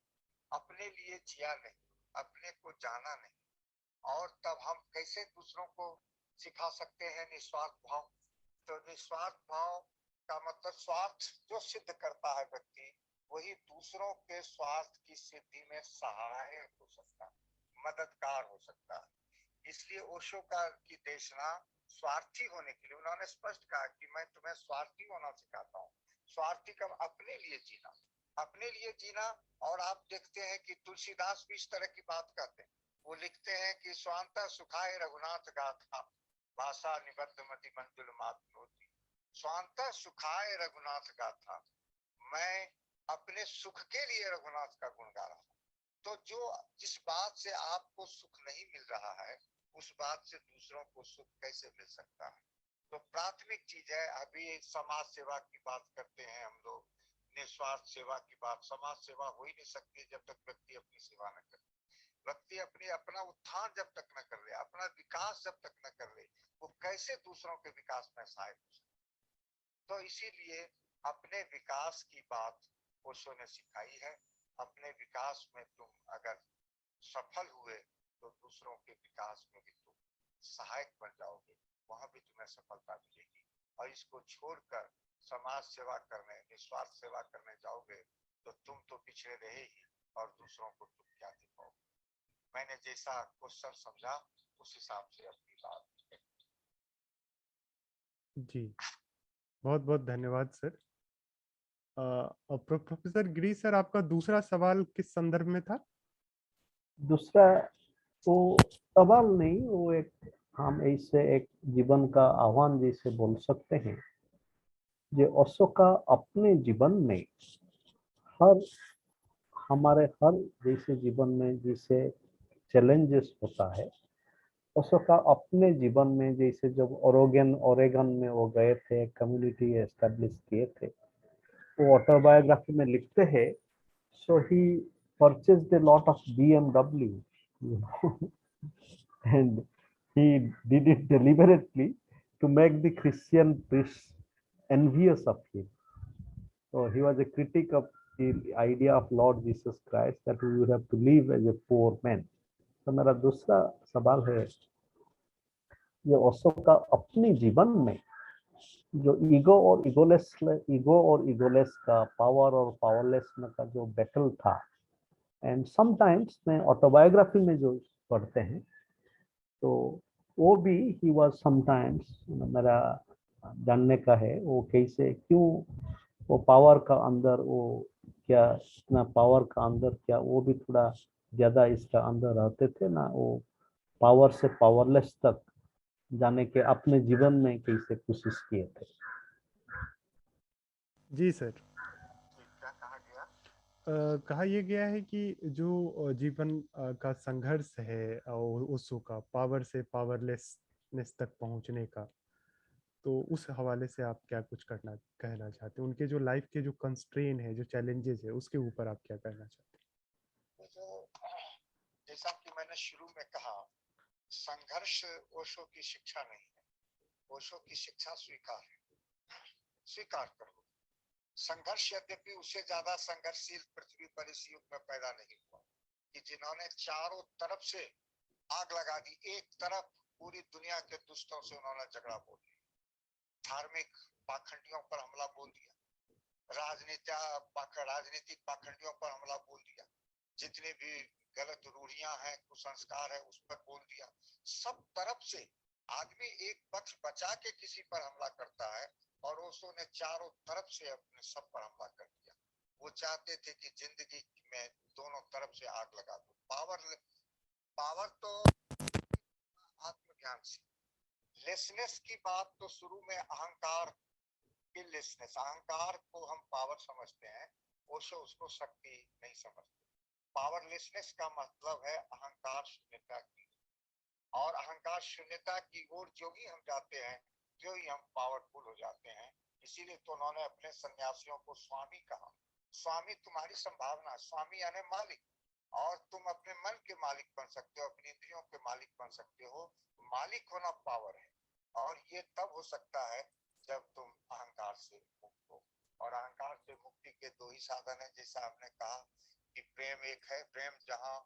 अपने लिए जिया नहीं, अपने को जाना नहीं, और तब हम कैसे दूसरों को सिखा सकते हैं निस्वार्थ भाव? तो निस्वार्थ भाव का मतलब स्वार्थ जो सिद्ध करता है व्यक्ति, वही दूसरों के स्वार्थ की सिद्धि में सहायक हो सकता है, मददगार हो सकता है। इसलिए ओशो की देशना स्वार्थी होने के लिए उन्होंने स्पष्ट कहा कि मैं तुम्हें स्वार्थी होना सिखाता हूँ। स्वार्थी का अपने लिए जीना, अपने लिए जीना। और आप देखते हैं कि तुलसीदास भी इस तरह की बात कहते हैं। वो लिखते हैं कि स्वांत सुखाय रघुनाथ गाथा, भाषा निबद्ध मति मंजुल मात होती। स्वांत सुखाय रघुनाथ गाथा, मैं अपने सुख के लिए रघुनाथ का गुण गा रहा हूँ। तो जिस बात से आपको सुख नहीं मिल रहा है, उस बात से दूसरों को सुख कैसे मिल सकता है? तो प्राथमिक चीज है। अभी समाज सेवा की बात करते हैं हम लोग, निस्वार्थ सेवा की बात। समाज सेवा हो ही नहीं सकती जब तक व्यक्ति अपनी सेवा न करे। व्यक्ति अपना उत्थान जब तक न कर ले, अपना विकास जब तक न कर ले, वो कैसे दूसरों के विकास में सहायक हो सकता? तो इसीलिए अपने विकास की बात ओशो ने सिखाई है। अपने विकास में तुम अगर सफल हुए तो दूसरों के विकास में भी तुम सहायक बन जाओगे, वहां भी तुम्हें सफलता मिलेगी। और इसको छोड़कर समाज सेवा करने, निस्वार्थ सेवा करने जाओगे तो तुम तो पिछड़े रहे ही, और दूसरों को तुम क्या दिखाओगे? मैंने जैसा क्वेश्चन समझा उस हिसाब से अपनी बात। जी, बहुत बहुत धन्यवाद सर। प्रोफेसर गिरी सर, आपका दूसरा सवाल किस संदर्भ में था? दूसरा वो सवाल नहीं, वो एक, हम ऐसे एक जीवन का आह्वान जैसे बोल सकते हैं। जो ओशो का अपने जीवन में हमारे हर जैसे जीवन में जैसे चैलेंजेस होता है, ओशो का अपने जीवन में जैसे जब ओरेगन में वो गए थे, कम्युनिटी एस्टेब्लिश किए थे, वो ऑटोबायोग्राफी में लिखते हैं, so he purchased a lot of BMW, you know, and he did it deliberately to make the Christian priests envious of him. So he was a critic of the idea of Lord Jesus Christ that we would have to live as a poor man. तो मेरा दूसरा सवाल है, ये ओशो का अपने जीवन में जो ईगो और ईगोलेस का, पावर और पावरलेस का जो बैटल था, एंड समटाइम्स में ऑटोबायोग्राफी में जो पढ़ते हैं तो वो भी ही वाज समटाइम्स, मेरा जानने का है वो कैसे, क्यों वो पावर का अंदर वो क्या इतना पावर का अंदर क्या वो भी थोड़ा ज्यादा इसका अंदर रहते थे ना, वो पावर से पावरलेस तक जाने के अपने जीवन में कैसे कोशिश किए थे। जी सर। क्या कहा गया? कहा यह गया है कि जो जीवन का संघर्ष है ओशो का पावर से पावरलेसनेस तक पहुंचने का, तो उस हवाले से आप क्या कुछ कहना चाहते हैं? उनके जो लाइफ के जो कंस्ट्रेन है, जो चैलेंजेस है, उसके ऊपर आप क्या कहना चाहते हैं? तो जैसा कि मैंने शुरू में कहा, संघर्ष ओशो की शिक्षा नहीं है। ओशो की शिक्षा स्वीकार है। स्वीकार करो, संघर्ष यद्यपि उससे ज्यादा संघर्षशील पृथ्वी पर इस युग में पैदा नहीं हुआ कि जिन्होंने चारों तरफ से आग लगा दी। एक तरफ पूरी दुनिया के दुष्टों से उन्होंने झगड़ा बोल दिया, धार्मिक पाखंडियों पर हमला बोल दिया, राजनीतिक पाखंडियों पर हमला बोल दिया, जितने भी गलत रूढ़ियां हैं, कुसंस्कार है, उस पर बोल दिया। सब तरफ से आदमी एक पक्ष बचा के किसी पर हमला करता है, और ओशो ने चारों तरफ से अपने सब पर हमला कर दिया। वो चाहते थे कि जिंदगी में दोनों तरफ से आग लगा दो। पावर तो आत्मज्ञान से, लेसनेस की बात तो शुरू में अहंकार की लेसनेस, अहंकार को हम पावर समझते हैं, ओशो उसको शक्ति नहीं समझते। पावरलेसनेस का मतलब है अहंकार शून्यता की, और अहंकार शून्यता की ओर जो ही हम जाते हैं जो ही हम पावरफुल हो जाते हैं। इसीलिए तो उन्होंने अपने सन्यासियों को स्वामी कहा। स्वामी तुम्हारी संभावना, स्वामी यानी मालिक, और तुम अपने मन के मालिक बन सकते हो, अपनी इंद्रियों के मालिक बन सकते हो। मालिक होना पावर है, और ये तब हो सकता है जब तुम अहंकार से मुक्त हो। और अहंकार से मुक्ति के दो ही साधन है, जैसा आपने कहा कि प्रेम एक है। प्रेम जहां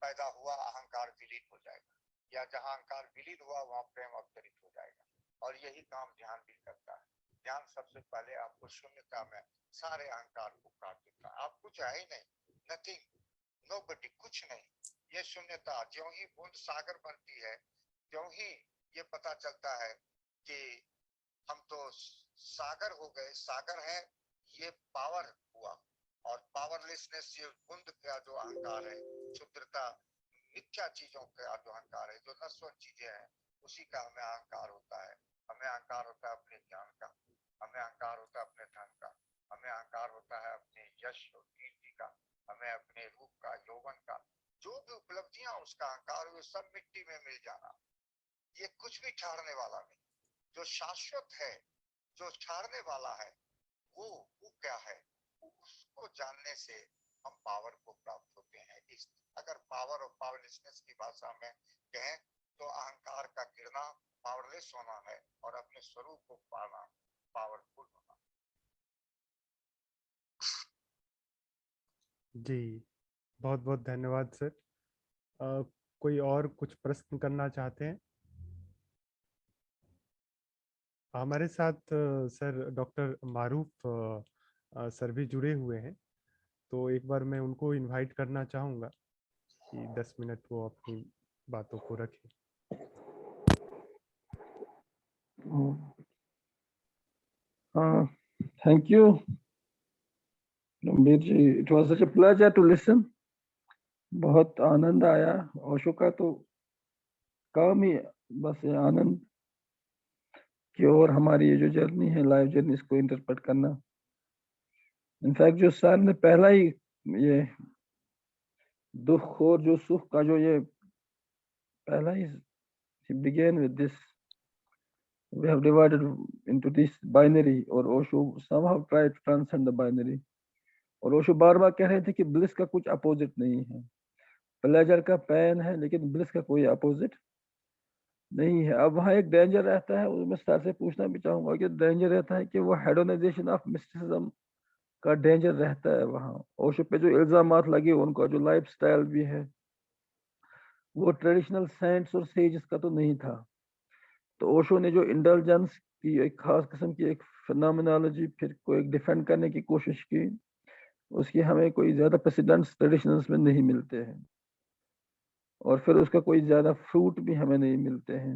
पैदा हुआ अहंकार विलीन हो जाएगा, या जहां अहंकार विलीन हुआ वहां प्रेम अवतरित हो जाएगा। और यही काम ध्यान भी करता है। ध्यान सबसे पहले आपको शून्यता में सारे अहंकार को काट देता है। आप कुछ है ही नहीं, नथिंग, नोबडी, कुछ नहीं। ये शून्यता ज्यों ही बूंद सागर बनती है, त्यों ही ये पता चलता है कि हम तो सागर हो गए। सागर है ये पावर हुआ, और पावरलेसनेस ये बूंद का जो अहंकार है, क्षुद्रता, मिथ्या चीजों का जो अहंकार है, जो नश्वर चीजें हैं, उसी का हमें अहंकार होता है। हमें अहंकार होता है अपने ज्ञान का, हमें अहंकार होता है अपने धन का, हमें अहंकार होता है अपने यश और कीर्ति का, हमें अपने रूप का, यौवन का, जो भी उपलब्धियां उसका अहंकार हुए, सब मिट्टी में मिल जाना। ये कुछ भी ठहरने वाला नहीं। जो शाश्वत है, जो ठहरने वाला है, वो क्या है, उसको जानने से हम पावर को प्राप्त होते हैं। इस अगर पावर और पावरलेसनेस की भाषा में कहें तो अहंकार का गिरना पावरलेस होना है, और अपने स्वरूप को पाना पावरफुल होना। जी, बहुत बहुत धन्यवाद सर। कोई और कुछ प्रश्न करना चाहते हैं? हमारे साथ सर डॉक्टर मारूफ सर भी जुड़े हुए हैं, तो एक बार मैं उनको इनवाइट करना चाहूँगा कि 10 मिनट वो अपनी बातों को रखें। Thank you, Rambir ji. It was such a pleasure to listen. बहुत आनंद आया। ओशो का तो काम ही बस ये आनंद की ओर हमारी ये जो जर्नी है, लाइफ जर्नी, इसको इंटरप्रेट करना। इनफैक्ट जो सर ने पहला ही ये दुख और जो सुख का जो ये पहला ही began with this, we have divided into this binary, और Osho somehow tried to transcend the binary। और ओशो बार बार कह रहे थे कि ब्लिस का कुछ अपोजिट नहीं है, प्लेजर का पेन है, लेकिन ब्लिस का कोई अपोजिट नहीं है। अब वहाँ एक डेंजर रहता है, मैं सर से पूछना भी चाहूंगा कि डेंजर रहता है कि वो हेडोनाइजेशन ऑफ मिस्टिसिज्म का डेंजर रहता है वहाँ। ओशो पे जो इल्जामात लगे, उनका जो लाइफ स्टाइल भी है वो ट्रेडिशनल सेंट्स और सेजेस का तो नहीं था। तो ओशो ने जो इंडल्जेंस की एक खास किस्म की एक फिनोमिनोलॉजी फिर को एक डिफेंड करने की कोशिश की, उसकी हमें कोई ज्यादा प्रेसिडेंट्स ट्रेडिशनल्स में नहीं मिलते हैं, और फिर उसका कोई ज्यादा फ्रूट भी हमें नहीं मिलते हैं।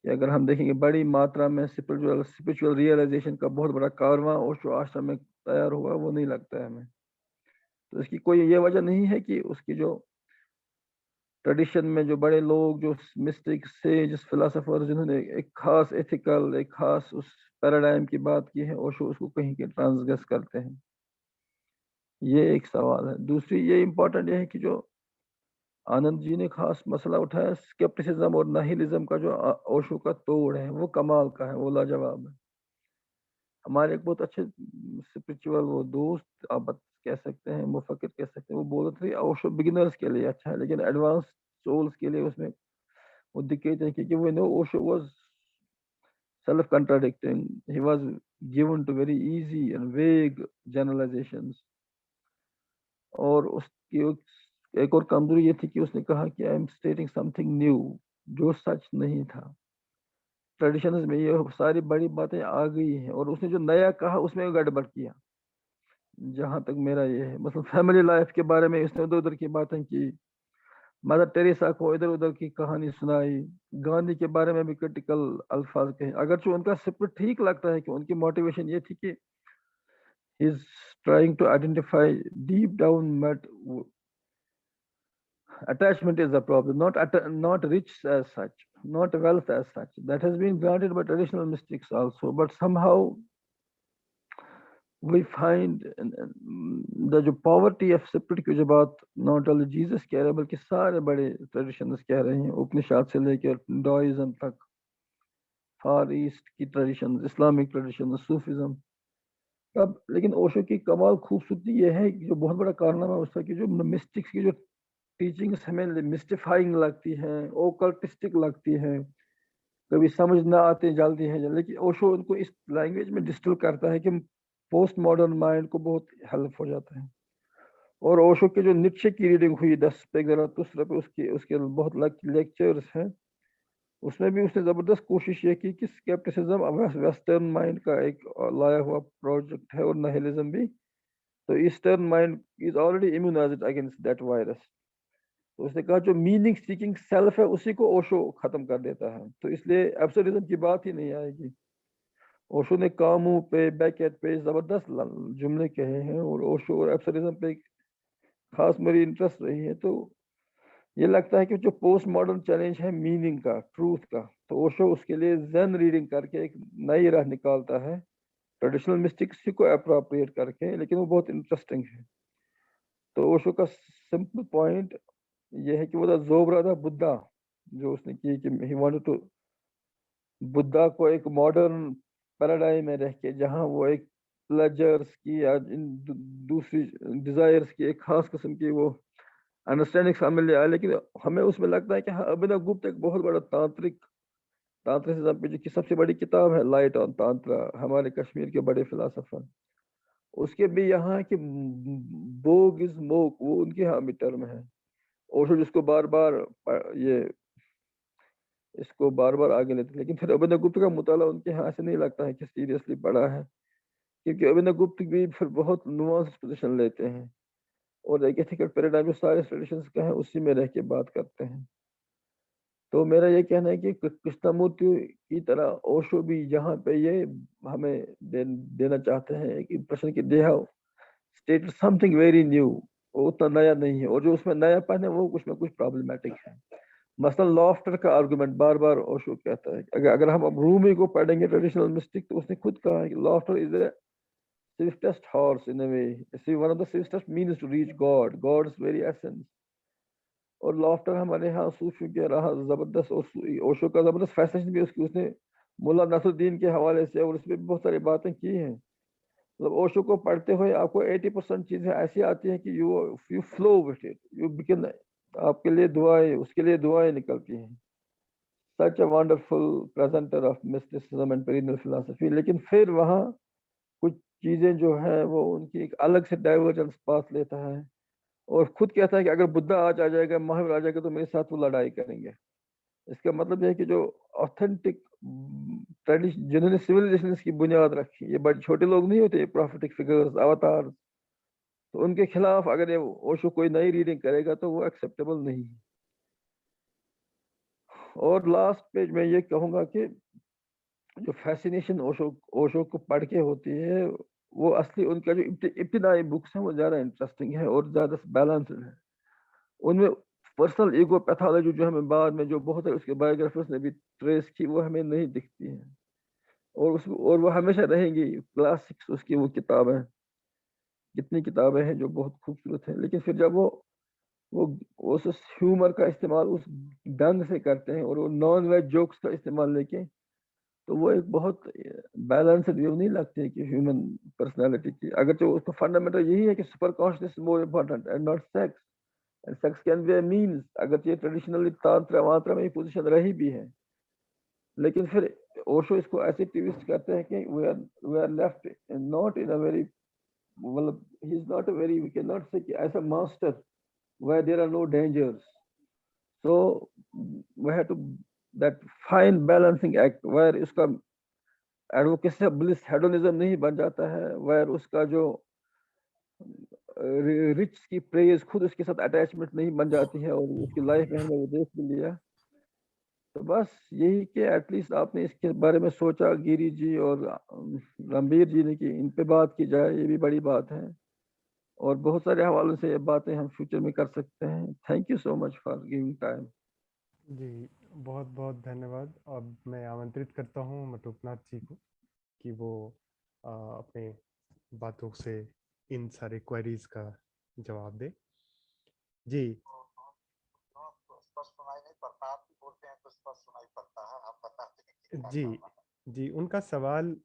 कि अगर हम देखेंगे बड़ी मात्रा में स्पिरिचुअल रियलाइजेशन का बहुत बड़ा कारवां ओशो आश्रम में तैयार हुआ, वो नहीं लगता है हमें। तो इसकी कोई ये वजह नहीं है कि उसकी जो ट्रेडिशन में जो बड़े लोग, जो मिस्टिक सेज फिलोसोफर्स, जिन्होंने एक खास एथिकल, एक खास उस पैराडाइम की बात की है, ओशो उसको कहीं के ट्रांसग्रेस करते हैं। ये एक सवाल है। दूसरी ये इम्पोर्टेंट ये है कि जो आनंद जी ने खास मसला उठाया स्केप्टिसिज्म और नाहिलिज्म का, जो ओशो का तोड़ है, वो कमाल का है, वो लाजवाब है। हमारे एक बहुत अच्छे स्पिरिचुअल वो दोस्त, आप कह सकते हैं, मुफक्किर कह सकते हैं, वो बोल रहे थे ओशो बिगिनर्स के लिए अच्छा है, लेकिन एडवांस सोल्स के लिए उसमें वो दिक्कत है, क्योंकि वो no Osho was self contradicting, he was given to very easy and vague generalisations. और उसकी एक और कमजोरी ये थी कि उसने कहा कि आई एम स्टेटिंग समथिंग न्यू, जो सच नहीं था। ट्रेडिशंस में ये सारी बड़ी बातें आ गई हैं, और उसने जो नया कहा उसमें गड़बड़ किया। जहां तक मेरा ये है, मतलब फैमिली लाइफ के बारे में उसने उधर उधर की बातें की, मदर टेरेसा को इधर उधर की कहानी सुनाई, गांधी के बारे में भी क्रिटिकल अल्फाज कहे। अगरचे उनका स्पिरिट ठीक लगता है कि उनकी मोटिवेशन ये थी कि he is trying to identify deep down but attachment is the problem, not rich as such, not wealth as such. That has been granted by traditional mystics also, but somehow we find the जो poverty of spirit की जो बात not only Jesus कह रहे हैं, बल्कि सारे बड़े traditions कह रहे हैं, उपनिषद से लेकर Daoism तक, फार ईस्ट की ट्रेडिशन, इस्लामिक ट्रेडिशन, सूफिज्म। अब लेकिन ओशो की कमाल खूबसूरती ये है कि जो बहुत बड़ा कारनामा है उसका कि जो मिस्टिक्स की जो टीचिंग्स हमें मिस्टिफाइंग लगती हैं, ओकल्टिस्टिक लगती हैं, कभी समझ ना आते जल्दी है, लेकिन ओशो उनको इस लैंग्वेज में डिस्टिल करता है कि पोस्ट मॉडर्न माइंड को बहुत हेल्प हो जाता है। और ओशो के जो नीचे की रीडिंग हुई 10 पे ज़रातुस्त्रा पे, उसके बहुत लेक्चर्स हैं, उसमें भी उसने जबरदस्त कोशिश ये की कि स्केप्टिसिज्म वेस्टर्न माइंड का एक लाया हुआ प्रोजेक्ट है, और नाहिलिज्म भी। तो eastern mind is already immunised against that virus. तो उसने कहा जो मीनिंग सीकिंग सेल्फ है उसी को ओशो खत्म कर देता है, तो इसलिए एब्सोल्यूटिज्म की बात ही नहीं आएगी। ओशो ने कामू पे, बैकेट पे जबरदस्त जुमले कहे हैं, और ओशो और एब्सोल्यूटिज्म पे खास मेरी इंटरेस्ट रही है। तो ये लगता है कि जो पोस्ट मॉडर्न चैलेंज है मीनिंग का, ट्रूथ का, तो ओशो उसके लिए ज़ेन रीडिंग करके एक नई राह निकालता है, ट्रेडिशनल मिस्टिक्स को अप्रोप्रिएट करके, लेकिन वो बहुत इंटरेस्टिंग है। तो ओशो का सिंपल पॉइंट ये है कि वो जोबरा था बुद्धा, जो उसने की कि ही वांटेड टू, बुद्धा को एक मॉडर्न पैराडाइम में रह के, जहाँ वो एक प्लेजर्स की या दूसरी डिजायर्स की एक खास किस्म की वो अंडरस्टैंडिंग सामने ले आया। लेकिन हमें उसमें लगता है कि हाँ, अभिनव गुप्त एक बहुत बड़ा तांत्रिसिज्म पे जो सबसे बड़ी किताब है लाइट ऑन तांत्रा, हमारे कश्मीर के बड़े फिलोसोफर, उसके भी यहाँ है कि बोग इज मोक, वो उनके यहाँ भी टर्म है। ओशो जिसको बार बार ये इसको बार बार आगे लेते, लेकिन फिर अभिनव गुप्त का मुताला उनके यहाँ से नहीं लगता है कि सीरियसली पढ़ा है, क्योंकि अभिनव गुप्त भी फिर बहुत नुआंस पोजीशन लेते हैं, और एक एथिकल पैराडाइम जो सारे ट्रेडिशंस का है उसी में रह के बात करते हैं। तो मेरा ये कहना है कि कृष्णमूर्ति की तरह ओशो भी यहाँ पे ये हमें देना चाहते हैं एक इंप्रेशन कि they have stated something very new, वो उतना नया नहीं है, और जो उसमें नयापन है वो कुछ ना कुछ प्रॉब्लमेटिक है। मसलन लॉफ्टर का आर्गुमेंट बार बार ओशो कहता है, अगर हम अब रूमी को पढ़ेंगे ट्रेडिशनल मिस्टिक, तो उसने खुद कहा है कि laughter is the swiftest horse in a way. See, one of the swiftest means to reach God, God's very essence. और लॉफ्टर हमारे यहाँ सूफी के रहा जबरदस्त, और ओशो का जबरदस्त फैसिनेशन भी उसने मुल्ला नसरुद्दीन के हवाले से, और उसमें बहुत सारी बातें की हैं। मतलब ओशो को पढ़ते हुए आपको 80% चीजें ऐसी आती हैं कि you flow with it, you begin, आपके लिए दुआएं, उसके लिए दुआएं निकलती हैं। Such a wonderful presenter of mysticism and perennial philosophy. लेकिन फिर वहाँ कुछ चीजें जो है वो उनकी एक अलग से डाइवर्जेंस पास लेता है, और खुद कहता है कि अगर बुद्धा आज आ जाएगा, महावीर आ जाएगा, तो मेरे साथ वो लड़ाई करेंगे। इसका मतलब यह है कि जो ऑथेंटिक ट्रेडिशन, जिन्होंने सिविलाइजेशन की बुनियाद रखी, ये बड़े छोटे लोग नहीं होते, प्रॉफिटिक फिगर्स, अवतार, तो उनके खिलाफ अगर ये ओशो कोई नई रीडिंग करेगा तो वो एक्सेप्टेबल नहीं है। और लास्ट पेज में ये कहूँगा कि जो फैसिनेशन ओशो को पढ़ के होती है, वो असली उनका जो इब्तिदाई बुक्स हैं वो ज़्यादा इंटरेस्टिंग है और ज़्यादा बैलेंस्ड है। उनमें पर्सनल ईगो पैथोलॉजी जो हमें बाद में जो बहुत है उसके बायोग्राफर्स ने भी ट्रेस की, वो हमें नहीं दिखती है, और वो हमेशा रहेंगी क्लासिक्स उसकी वो किताबें। कितनी किताबें हैं जो बहुत खूबसूरत हैं, लेकिन फिर जब वो उस ह्यूमर का इस्तेमाल उस ढंग से करते हैं और वो नॉन वेज जोक्स का इस्तेमाल लेके, तो वो एक बहुत बैलेंस्ड व्यू नहीं लगती है कि ह्यूमन पर्सनालिटी की। अगर जो उसका फंडामेंटल यही है कि super consciousness more important and not sex, and sex can be a means, अगर ये ट्रेडिशनली तांत्रिक मात्रा में पोजीशन रही भी है, लेकिन फिर ओशो इसको ऐसे ट्विस्ट करते हैं कि we are left not in a very, मतलब he is not a very, we can not say कि as a master where there are no dangers. So we have to that fine balancing act where उसका advocacy bliss hedonism नहीं बन जाता है, where उसका जो rich की praise खुद उसके साथ अटैचमेंट नहीं बन जाती है, और उसकी लाइफ में हमने वो देख भी लिया। तो बस यही कि एटलीस्ट आपने इसके बारे में सोचा, गिरी जी और रणबीर जी ने, कि इन पे बात की जाए, ये भी बड़ी बात है, और बहुत सारे हवालों से ये बातें हम फ्यूचर में कर सकते हैं। Thank you so much for giving time. जी, बहुत बहुत धन्यवाद। अब मैं आमंत्रित करता हूँ मटुकनाथ जी को कि वो अपने बातों से इन सारे क्वेरीज का जवाब दे। जी स्पष्ट सुनाई नहीं पड़ता, आप भी बोलते हैं तो स्पष्ट सुनाई पड़ता है, आप बताते हैं कि क्या जी करना है। जी, उनका सवाल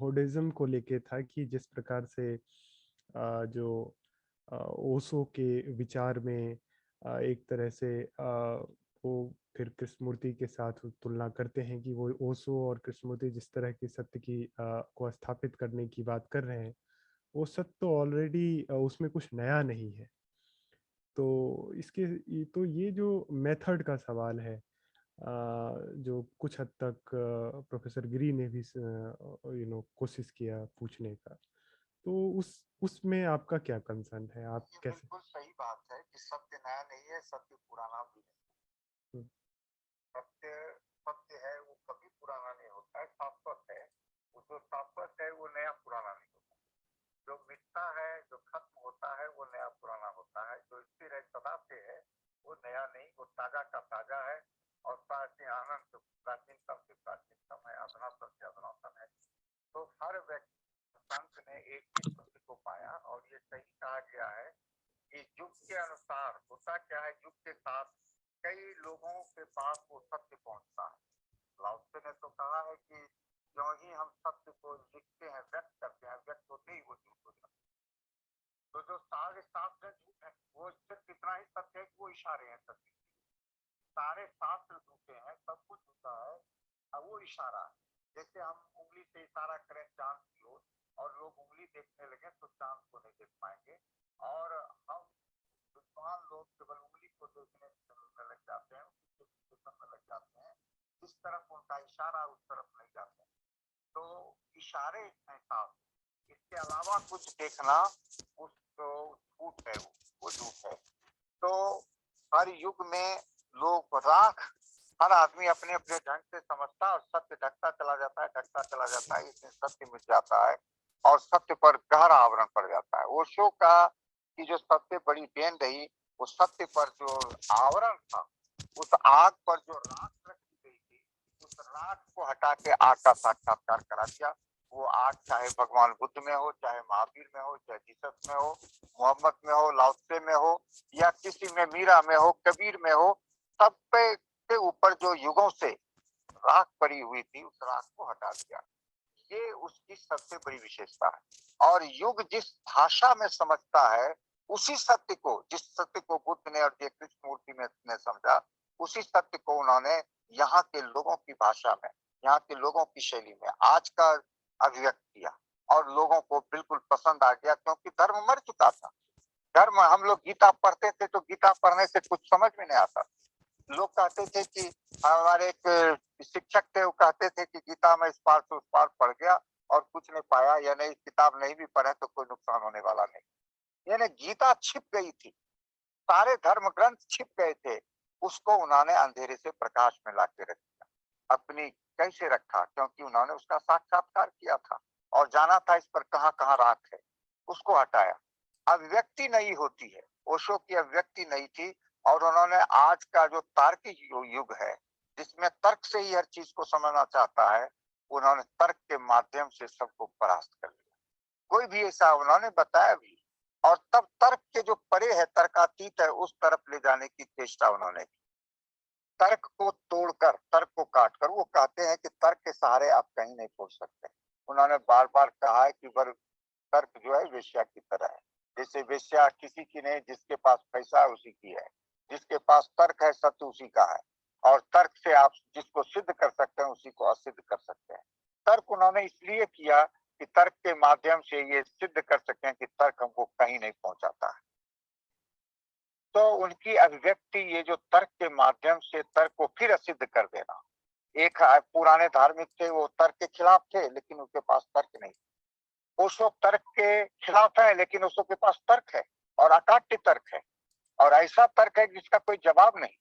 होडिज्म को लेके था कि जिस प्रकार से जो ओशो के विचार में एक तरह से वो फिर कृष्णमूर्ति के साथ तुलना करते हैं कि वो ओशो और कृष्णमूर्ति जिस तरह की सत्य की को स्थापित करने की बात कर रहे हैं, वो सत्य तो ऑलरेडी उसमें कुछ नया नहीं है। तो तो ये जो मेथड का सवाल है, जो कुछ हद तक प्रोफेसर गिरी ने भी कोशिश किया पूछने का, तो उसमें आपका क्या कंसर्न है? आप ये कैसे? बिल्कुल सही बात है कि सत्य नया नहीं है, सत्य पुराना भी नहीं। सत्य सत्य है, वो कभी पुराना नहीं होता है, शाश्वत है। वो जो शाश्वत है वो नया पुराना नहीं होता। जो मिटता है, जो खत्म होता है, वो नया पुराना होता है। जो स्थिर है, सदा से है, वो नया नहीं, वो ताजा का ताजा है, और साथ आनंद प्राचीनतम से प्राचीनतम है, अधुनातम से अधुनातम है। तो हर व्यक्ति संत ने एक ही सत्य को पाया, और ये सही कहा गया है कि युग के अनुसार होता क्या है, युग के साथ कई लोगों के पास वो सत्य पहुंचता है। लाओत्से ने तो कहा है कि जो ही हम सत्य को लिखते हैं, व्यक्त करते हैं, व्यक्त होते ही वो झूठ हो जाता है। तो जो सारे शास्त्र झूठ है, वो सिर्फ इतना ही सत्य है कि वो इशारे हैं सत्य। सारे शास्त्र झूठे हैं, सब कुछ झूठा है, अब वो इशारा है। जैसे हम उंगली से इशारा करें चांद की ओर, और लोग उंगली देखने लगे तो चांद को नहीं देख पाएंगे, और हम विद्वान लोग केवल उंगली को देखने में लग जाते हैं, में लग जाते हैं, जिस तरफ उनका इशारा उस तरफ नहीं जाते। तो इशारे हैं साफ, इसके अलावा कुछ देखना उस झूठ है, वो झूठ है। तो हर युग में लोग राख, हर आदमी अपने अपने ढंग से समझता है, और सत्य ढकता चला जाता है, ढकता चला जाता है, इसमें सत्य मिट जाता है, और सत्य पर गहरा आवरण पड़ जाता है। ओशो का की जो सबसे बड़ी देन रही, वो सत्य पर जो आवरण था, उस आग पर जो राख रखी गई थी, उस राख को हटा के आग का साक्षात्कार करा दिया। वो आग चाहे भगवान बुद्ध में हो, चाहे महावीर में हो, चाहे जीसस में हो, मोहम्मद में हो, लाओत्से में हो, या किसी में मीरा में हो, कबीर में हो, सब के ऊपर जो युगों से राख पड़ी हुई थी, उस राख को हटा दिया। ये उसकी सबसे बड़ी विशेषता है। और युग जिस भाषा में समझता है, उसी सत्य को, जिस सत्य को बुद्ध ने और कृष्णमूर्ति ने समझा, उसी सत्य को उन्होंने यहाँ के लोगों की भाषा में, यहाँ के लोगों की शैली में आज का अभिव्यक्त किया, और लोगों को बिल्कुल पसंद आ गया, क्योंकि धर्म मर चुका था। धर्म, हम लोग गीता पढ़ते थे तो गीता पढ़ने से कुछ समझ में नहीं आता। लोग कहते थे कि हमारे एक शिक्षक थे, वो कहते थे कि गीता में इस पार से उस पार पढ़ गया और कुछ नहीं पाया, या नहीं किताब नहीं भी पढ़े तो कोई नुकसान होने वाला नहीं। यानी गीता छिप गई थी, सारे धर्म ग्रंथ छिप गए थे, उसको उन्होंने अंधेरे से प्रकाश में लाके रख दिया। अपनी कैसे रखा? क्योंकि उन्होंने उसका साक्षात्कार किया था और जाना था इस पर कहाँ कहाँ राख है, उसको हटाया। अभिव्यक्ति नहीं होती है, ओशो की अभिव्यक्ति नहीं थी, और उन्होंने आज का जो तार्किक युग है जिसमें तर्क से ही हर चीज को समझना चाहता है, उन्होंने तर्क के माध्यम से सबको परास्त कर लिया। कोई भी ऐसा उन्होंने बताया भी, और तब तर्क के जो परे है, तर्कातीत है, उस तरफ ले जाने की चेष्टा उन्होंने की। तर्क को तोड़कर, तर्क को काटकर, वो कहते हैं कि तर्क के सहारे आप कहीं नहीं पहुंच सकते। उन्होंने बार बार कहा है कि तर्क जो है वेश्या की तरह है। जैसे वेश्या किसी की नहीं, जिसके पास पैसा है उसी की है, जिसके पास तर्क है सत्य उसी का है, और तर्क से आप जिसको सिद्ध कर सकते हैं उसी को असिद्ध कर सकते हैं। तर्क उन्होंने इसलिए किया कि तर्क के माध्यम से ये सिद्ध कर सकें कि तर्क हमको कहीं नहीं पहुंचाता है। तो उनकी अभिव्यक्ति ये जो तर्क के माध्यम से तर्क को फिर असिद्ध कर देना। एक पुराने धार्मिक थे, वो तर्क के खिलाफ थे, लेकिन उनके पास तर्क नहीं। ओशो तर्क के खिलाफ है, लेकिन ओशो के पास तर्क है, और अकाट्य तर्क है, और ऐसा तर्क है जिसका कोई जवाब नहीं।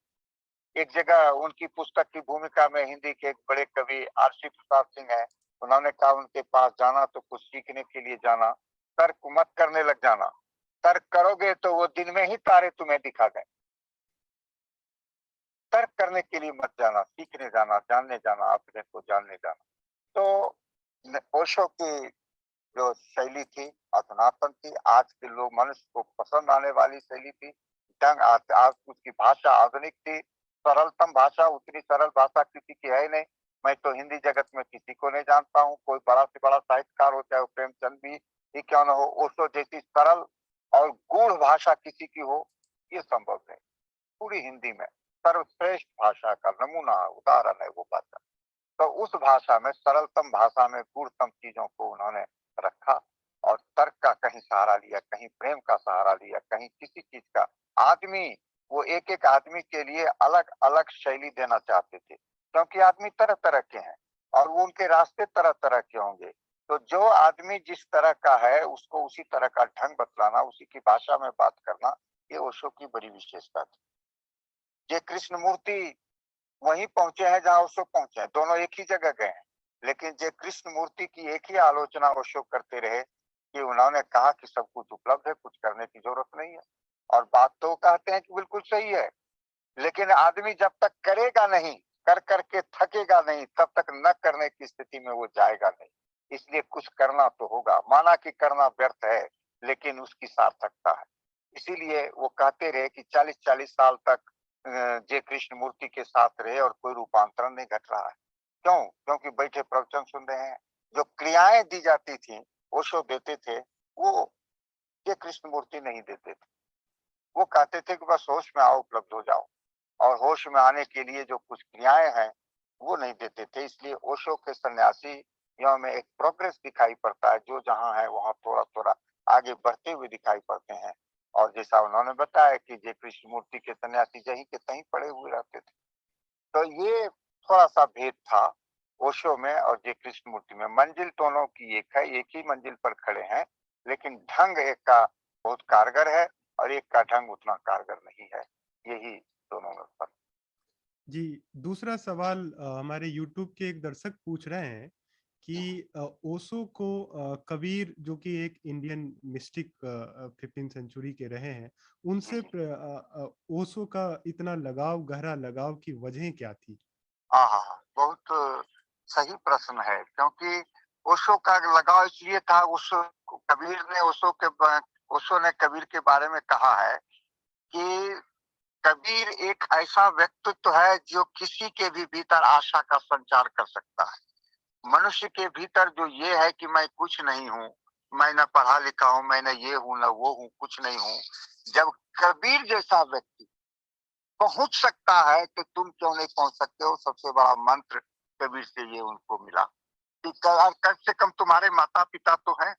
एक जगह उनकी पुस्तक की भूमिका में हिंदी के एक बड़े कवि आरसी प्रसाद सिंह है, उन्होंने कहा उनके पास जाना तो कुछ सीखने के लिए जाना, तर्क मत करने लग जाना। तर्क करोगे तो वो दिन में ही तारे तुम्हें दिखा गए। तर्क करने के लिए मत जाना, सीखने जाना, जानने जाना, अपने को जानने जाना। तो ओशो की जो शैली थी अधुनातन थी, आज के लोग मनुष्य को पसंद आने वाली शैली थी। ढंग आज उसकी भाषा आधुनिक थी, सरलतम भाषा, उतनी सरल भाषा किसी की है नहीं। मैं तो हिंदी जगत में किसी को नहीं जानता हूँ, कोई बड़ा से बड़ा साहित्यकार हो, चाहे वो प्रेमचंद भी ही क्यों न हो, ओशो जैसी सरल और गूढ़ भाषा किसी की हो, ये संभव है। पूरी हिंदी में सर्वश्रेष्ठ भाषा का नमूना उदाहरण है वो भाषा। तो उस भाषा में, सरलतम भाषा में गूढ़तम चीजों को उन्होंने रखा, और तर्क का कहीं सहारा लिया, कहीं प्रेम का सहारा लिया, कहीं किसी चीज का। आदमी, वो एक एक आदमी के लिए अलग अलग शैली देना चाहते थे, क्योंकि आदमी तरह तरह के हैं और वो उनके रास्ते तरह तरह के होंगे। तो जो आदमी जिस तरह का है उसको उसी तरह का ढंग बतलाना, उसी की भाषा में बात करना, ये ओशो की बड़ी विशेषता थी। ये कृष्णमूर्ति वहीं पहुंचे हैं जहां ओशो पहुंचे हैं, दोनों एक ही जगह गए हैं, लेकिन जे कृष्ण मूर्ति की एक ही आलोचना ओशो करते रहे कि उन्होंने कहा कि सब कुछ उपलब्ध है, कुछ करने की जरूरत नहीं है। और बात तो कहते हैं कि बिल्कुल सही है, लेकिन आदमी जब तक करेगा नहीं, कर करके थकेगा नहीं, तब तक न करने की स्थिति में वो जाएगा नहीं। इसलिए कुछ करना तो होगा, माना कि करना व्यर्थ है, लेकिन उसकी सार्थकता है। इसीलिए वो कहते रहे कि 40-40 साल तक जे कृष्ण मूर्ति के साथ रहे और कोई रूपांतरण नहीं घट रहा है। क्यों? क्योंकि बैठे प्रवचन सुन रहे हैं। जो क्रियाएं दी जाती थी, ओशो देते थे, वो ये कृष्ण मूर्ति नहीं देते थे। वो कहते थे कि बस होश में आओ, उपलब्ध हो जाओ, और होश में आने के लिए जो कुछ क्रियाएं हैं वो नहीं देते थे। इसलिए ओशो के सन्यासी में एक प्रोग्रेस दिखाई पड़ता है, जो जहां है वहां थोड़ा थोड़ा आगे बढ़ते हुए दिखाई पड़ते हैं। और जैसा उन्होंने बताया कि जे कृष्ण मूर्ति के सन्यासी जहीं के तहीं पड़े हुए रहते थे। तो ये थोड़ा सा भेद था ओशो में और जे कृष्ण मूर्ति में। मंजिल दोनों की एक है, एक ही मंजिल पर खड़े हैं, लेकिन ढंग एक का बहुत कारगर है और एक का ढंग उतना कारगर नहीं है। यही दोनों में फर्क। जी, दूसरा सवाल हमारे YouTube के एक दर्शक पूछ रहे हैं कि ओशो को कबीर, जो कि एक इंडियन मिस्टिक 15th सेंचुरी के रहे हैं, उनसे ओशो का इतना लगाव, गहरा लगाव की वजह क्या थी? हाँ, बहुत सही प्रश्न है, क्योंकि ओशो का लगाव इसलिए था, कबीर ने ओशो ने कबीर के बारे में कहा है कि कबीर एक ऐसा व्यक्तित्व है जो किसी के भी भीतर आशा का संचार कर सकता है। मनुष्य के भीतर जो ये है कि मैं कुछ नहीं हूँ, मैं न पढ़ा लिखा हूँ, मैं न ये हूँ न वो हूँ, कुछ नहीं हूँ, जब कबीर जैसा व्यक्ति पहुंच सकता है तो तुम क्यों नहीं पहुंच सकते हो। सबसे बड़ा मंत्र कबीर से ये उनको मिला कि कम से कम तुम्हारे माता पिता तो हैं।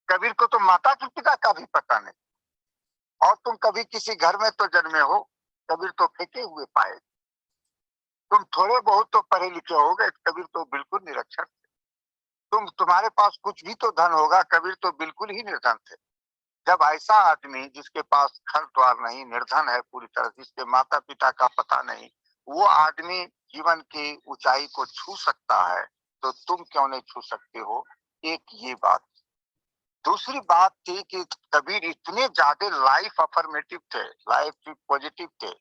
कबीर को तो माता के पिता का भी पता नहीं, और तुम कभी किसी घर में तो जन्मे हो, कबीर तो फेंके हुए पाए। तुम थोड़े बहुत तो पढ़े लिखे होगे, कबीर तो बिल्कुल निरक्षर थे। तुम्हारे पास कुछ भी तो धन होगा, कबीर तो बिल्कुल ही निर्धन थे। जब ऐसा आदमी जिसके पास घर द्वार नहीं, निर्धन है पूरी तरह, जिसके माता पिता का पता नहीं, वो आदमी जीवन की ऊंचाई को छू सकता है, तो तुम क्यों नहीं छू सकते हो? एक ये बात। दूसरी बात थी कि कबीर इतने ज्यादा लाइफ अफर्मेटिव थे, लाइफ पॉजिटिव थे,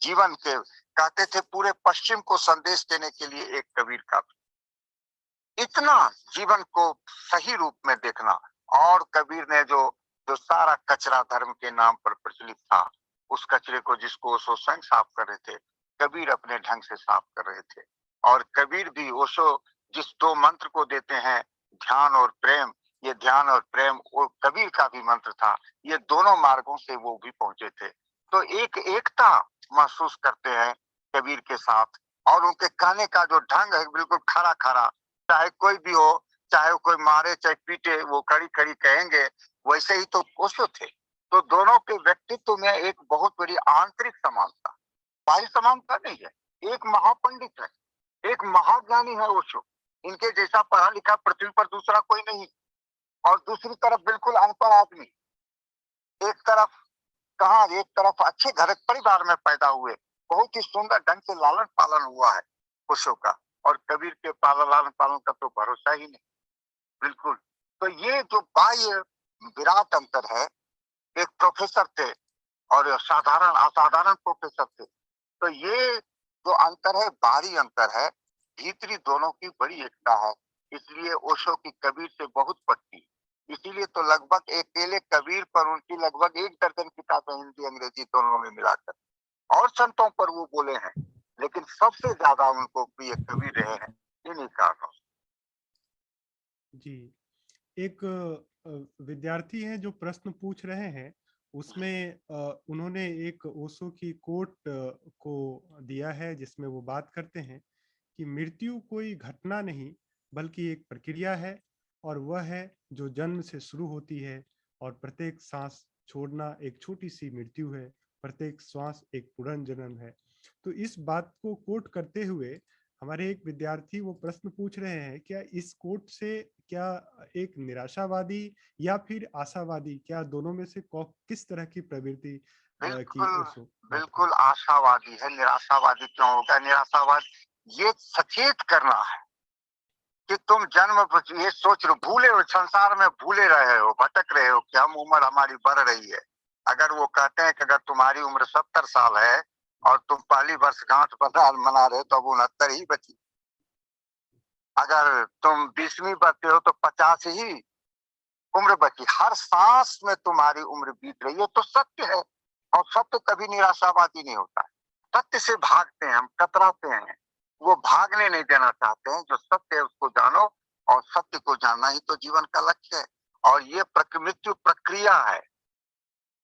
जीवन के कहते थे पूरे पश्चिम को संदेश देने के लिए एक कबीर का इतना जीवन को सही रूप में देखना। और कबीर ने जो जो सारा कचरा धर्म के नाम पर प्रचलित था, उस कचरे को जिसको ओशो स्वयं साफ कर रहे थे, कबीर अपने ढंग से साफ कर रहे थे। और कबीर भी ओशो जिस दो मंत्र को देते हैं, ध्यान और प्रेम, ये ध्यान और प्रेम वो कबीर का भी मंत्र था। ये दोनों मार्गों से वो भी पहुंचे थे। तो एक एकता महसूस करते हैं कबीर के साथ। और उनके कहने का जो ढंग है बिल्कुल खरा खरा, चाहे कोई भी हो, चाहे कोई मारे चाहे पीटे, वो खड़ी खड़ी कहेंगे। वैसे ही तो ओशो थे। तो दोनों के व्यक्तित्व में एक बहुत बड़ी आंतरिक समानता, बाह्य समानता नहीं है। एक महापंडित है, एक महाज्ञानी है ओशो, इनके जैसा पढ़ा लिखा पृथ्वी पर दूसरा कोई नहीं। और दूसरी तरफ बिल्कुल अनपढ़ आदमी, एक तरफ कहा, एक तरफ अच्छे घर परिवार में पैदा हुए, बहुत ही सुंदर ढंग से लालन पालन हुआ है ओशो का। और कबीर के लालन पालन का तो भरोसा ही नहीं, बिल्कुल। तो ये जो बाह्य विराट अंतर है, एक प्रोफेसर थे और साधारण असाधारण प्रोफेसर थे, तो ये जो अंतर है बाहरी अंतर है, भीतरी दोनों की बड़ी एकता है। इसलिए ओशो की कबीर से बहुत पटती। इसीलिए तो लगभग अकेले कबीर पर उनकी लगभग 1 दर्जन किताबें हिंदी अंग्रेजी दोनों में मिलाकर, और संतों पर वो बोले हैं, लेकिन सबसे ज्यादा उनको प्रिय कबीर रहे हैं इन्हीं कारणों। जी, एक विद्यार्थी है जो प्रश्न पूछ रहे हैं, उसमें उन्होंने एक ओशो की कोट को दिया है, जिसमें वो बात करते हैं कि मृत्यु कोई घटना नहीं बल्कि एक प्रक्रिया है, और वह है जो जन्म से शुरू होती है, और प्रत्येक सांस छोड़ना एक छोटी सी मृत्यु है, प्रत्येक श्वास एक पुनर्जन्म है। तो इस बात को कोट करते हुए हमारे एक विद्यार्थी वो प्रश्न पूछ रहे हैं, क्या इस कोट से क्या एक निराशावादी या फिर आशावादी, क्या दोनों में से किस तरह की प्रवृत्ति की बिल्कुल ओशो बात बिल्कुल आशावादी है। निराशावादी क्यों होगा? निराशावाद ये सचेत करना है कि तुम जन्म ये सोच रहे भूले हो, संसार में भूले रहे हो, भटक रहे हो कि हम उम्र हमारी बढ़ रही है। अगर वो कहते हैं कि अगर तुम्हारी उम्र 70 साल है और तुम पहली वर्षगांठ मना रहे हो तो अब 69 ही बची। अगर तुम 20वीं बढ़ते हो तो 50 ही उम्र बची। हर सांस में तुम्हारी उम्र बीत रही है, तो सत्य है। और सत्य कभी निराशावादी नहीं होता है। सत्य से भागते हैं हम, कतराते हैं, वो भागने नहीं देना चाहते हैं। जो सत्य है उसको जानो, और सत्य को जानना ही तो जीवन का लक्ष्य है। और ये मृत्यु प्रक्रिया है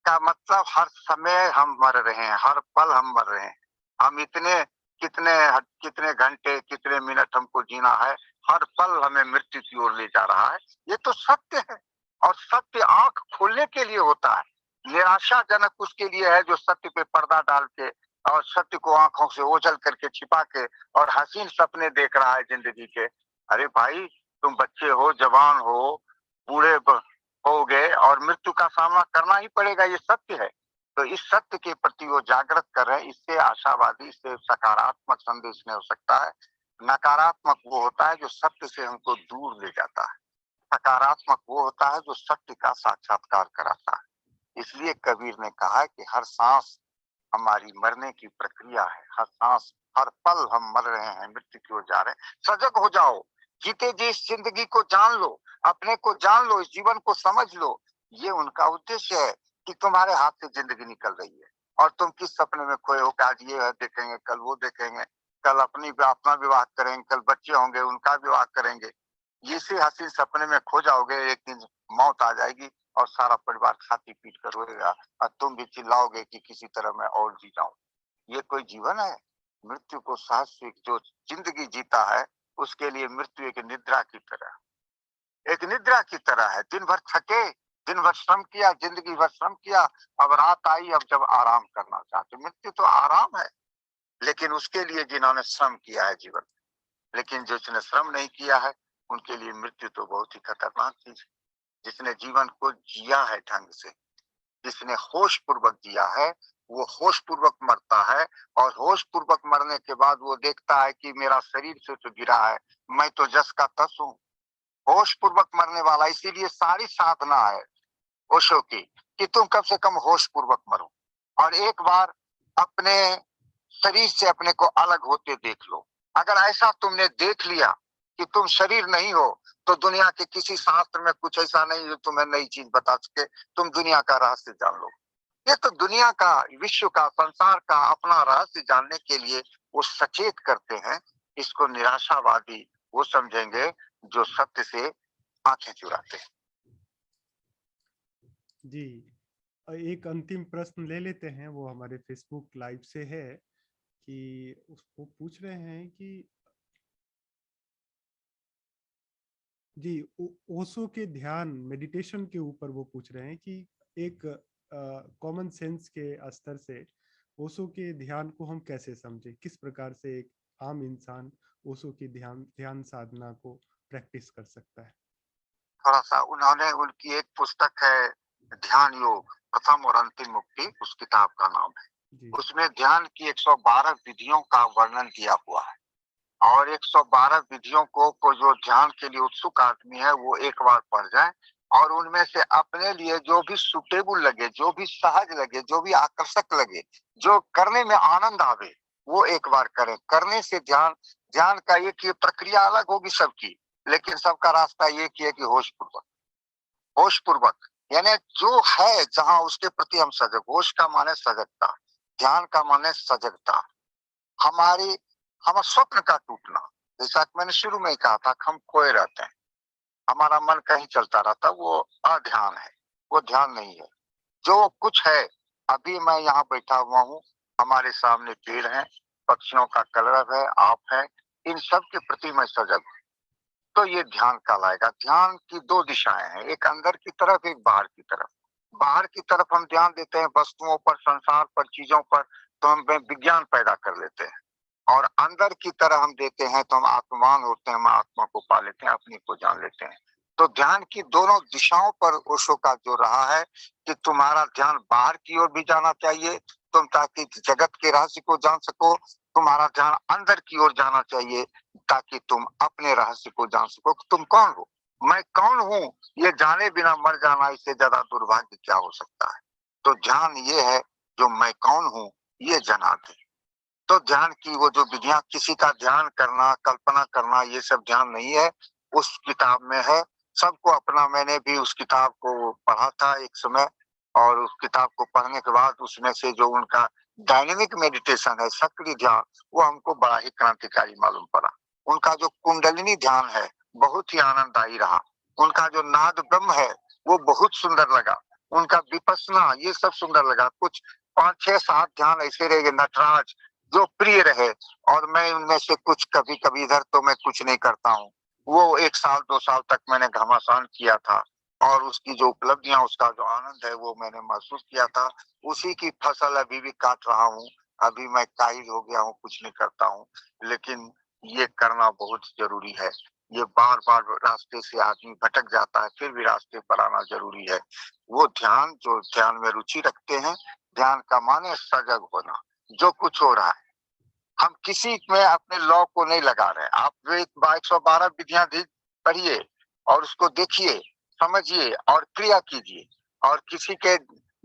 का मतलब हर समय हम मर रहे हैं, हर पल हम मर रहे हैं। हम इतने कितने कितने घंटे कितने मिनट हमको जीना है, हर पल हमें मृत्यु की ओर ले जा रहा है। ये तो सत्य है। और सत्य आंख खोलने के लिए होता है, निराशाजनक उसके लिए है जो सत्य पे पर्दा डाल के और सत्य को आंखों से ओझल करके छिपा के और हसीन सपने देख रहा है जिंदगी के। अरे भाई, तुम बच्चे हो, जवान हो, बूढ़े हो गए और मृत्यु का सामना करना ही पड़ेगा, ये सत्य है। तो इस सत्य के प्रति वो जागृत कर रहे हैं। इससे आशावादी, इससे सकारात्मक संदेश नहीं हो सकता है। नकारात्मक वो होता है जो सत्य से हमको दूर ले जाता है। सकारात्मक वो होता है जो सत्य का साक्षात्कार कराता है। इसलिए कबीर ने कहा है कि हर सांस हमारी मरने की प्रक्रिया है। हर सांस, हर पल हम मर रहे हैं, मृत्यु की ओर जा रहे हैं। सजग हो जाओ, जीते जी इस जिंदगी को जान लो, अपने को जान लो, इस जीवन को समझ लो। ये उनका उद्देश्य है कि तुम्हारे हाथ से जिंदगी निकल रही है और तुम किस सपने में खोए हो कि आज ये देखेंगे, कल वो देखेंगे, कल अपना विवाह करेंगे, कल बच्चे होंगे उनका विवाह करेंगे। इसी हसीन सपने में खो जाओगे, एक दिन मौत आ जाएगी और सारा परिवार खाती पीट कर रोएगा और तुम भी चिल्लाओगे कि किसी तरह मैं और जी जाऊं। ये कोई जीवन है? मृत्यु को साहसिक जो जिंदगी जीता है उसके लिए मृत्यु एक निद्रा की तरह, एक निद्रा की तरह है। दिन भर थके, दिन भर श्रम किया, जिंदगी भर श्रम किया, अब रात आई, अब जब आराम करना चाहते। मृत्यु तो आराम है, लेकिन उसके लिए जिन्होंने श्रम किया है जीवन, लेकिन जिसने श्रम नहीं किया है उनके लिए मृत्यु तो बहुत ही खतरनाक चीज है। जिसने जीवन को जिया है ढंग से, जिसने होश पूर्वक जिया है वो होश पूर्वक मरता है, और होश पूर्वक मरने के बाद वो देखता है कि मेरा शरीर से तो गिरा है, मैं तो जस का तस हूँ। होश पूर्वक मरने वाला, इसीलिए सारी साधना है ओशो की कि तुम कम से कम होश पूर्वक मरो और एक बार अपने शरीर से अपने को अलग होते देख लो। अगर ऐसा तुमने देख लिया कि तुम शरीर नहीं हो, तो दुनिया के किसी शास्त्र में कुछ ऐसा नहीं जो तुम्हें नई चीज बता सके, तुम दुनिया का रहस्य जान लो। ये तो दुनिया का, विश्व का, संसार का अपना रहस्य जानने के लिए वो सचेत करते हैं। इसको निराशावादी वो समझेंगे जो सत्य से आंखें चुराते हैं। जी, एक अंतिम प्रश्न ले लेते हैं, वो हमारे फेसबुक लाइव से है कि उसको पूछ रहे हैं कि जी ओशो के ध्यान मेडिटेशन के ऊपर वो पूछ रहे हैं कि एक कॉमन सेंस के स्तर से ओशो के ध्यान को हम कैसे समझें, किस प्रकार से एक आम इंसान ओशो की ध्यान साधना को प्रैक्टिस कर सकता है। थोड़ा सा उन्होंने, उनकी एक पुस्तक है ध्यान योग प्रथम और अंतिम मुक्ति, उस किताब का नाम है। जी उसमें ध्यान की 112 विधियों का वर्णन दिया हुआ है, और 112 विधियों को जो ध्यान के लिए उत्सुक आदमी है वो एक बार पढ़ जाए, और उनमें से अपने लिए जो भी सुटेबल लगे, जो भी सहज लगे, जो भी आकर्षक लगे, जो करने में आनंद आवे, वो एक बार करें। करने से ध्यान का एक ये प्रक्रिया अलग होगी सबकी, लेकिन सबका रास्ता एक ही है कि होश पूर्वक यानी जो है जहां उसके प्रति हम सजग। होश का माने सजगता, ध्यान का माने सजगता। हमारा स्वप्न का टूटना, जैसा कि मैंने शुरू में ही कहा था, हम खोए रहते हैं, हमारा मन कहीं चलता रहता, वो अध्यान है, वो ध्यान नहीं है। जो कुछ है, अभी मैं यहाँ बैठा हुआ हूँ, हमारे सामने पेड़ है, पक्षियों का कलरव है, आप है, इन सब के प्रति मैं सजग हूँ, तो ये ध्यान कहलाएगा। ध्यान की दो दिशाएं हैं, एक अंदर की तरफ, एक बाहर की तरफ। बाहर की तरफ हम ध्यान देते हैं वस्तुओं पर, संसार पर, चीजों पर, तो हम विज्ञान पैदा कर लेते हैं, और अंदर की तरह हम देते हैं तो हम आत्मान होते हैं, हम आत्मा को पा लेते हैं, अपनी को जान लेते हैं। तो ध्यान की दोनों दिशाओं पर ओशो का जो रहा है कि तुम्हारा ध्यान बाहर की ओर भी जाना चाहिए, तुम ताकि जगत के रहस्य को जान सको, तुम्हारा ध्यान अंदर की ओर जाना चाहिए ताकि तुम अपने रहस्य को जान सको कि तुम कौन हो। मैं कौन हूँ ये जाने बिना मर जाना, इससे ज्यादा दुर्भाग्य क्या हो सकता है। तो ध्यान ये है जो मैं कौन हूँ ये जना दे। तो ध्यान की वो जो विधियां, किसी का ध्यान करना, कल्पना करना, ये सब ध्यान नहीं है, उस किताब में है। सबको अपना, मैंने भी उस किताब को पढ़ा था एक समय, और उस किताब को पढ़ने के बाद उसमें से जो उनका डायनेमिक मेडिटेशन है, सक्रिय ध्यान, वो हमको बड़ा ही क्रांतिकारी मालूम पड़ा। उनका जो कुंडलिनी ध्यान है बहुत ही आनंददायी रहा। उनका जो नाद ब्रह्म है वो बहुत सुंदर लगा। उनका विपस्सना, ये सब सुंदर लगा। कुछ 5 6 7 ध्यान ऐसे रहे, नटराज जो प्रिय रहे, और मैं उनमें से कुछ कभी कभी, इधर तो मैं कुछ नहीं करता हूँ, वो 1 साल 2 साल तक मैंने घमासान किया था, और उसकी जो उपलब्धियां, उसका जो आनंद है वो मैंने महसूस किया था। उसी की फसल अभी भी काट रहा हूँ। अभी मैं काहिल हो गया हूँ, कुछ नहीं करता हूँ, लेकिन ये करना बहुत जरूरी है। ये बार बार रास्ते से आदमी भटक जाता है, फिर भी रास्ते पर आना जरूरी है। वो ध्यान, जो ध्यान में रुचि रखते हैं, ध्यान का माने सजग होना। जो कुछ हो रहा है, हम किसी में अपने लॉ को नहीं लगा रहे। आप जो 112 विधियां पढ़िए और उसको देखिए, समझिए और क्रिया कीजिए, और किसी के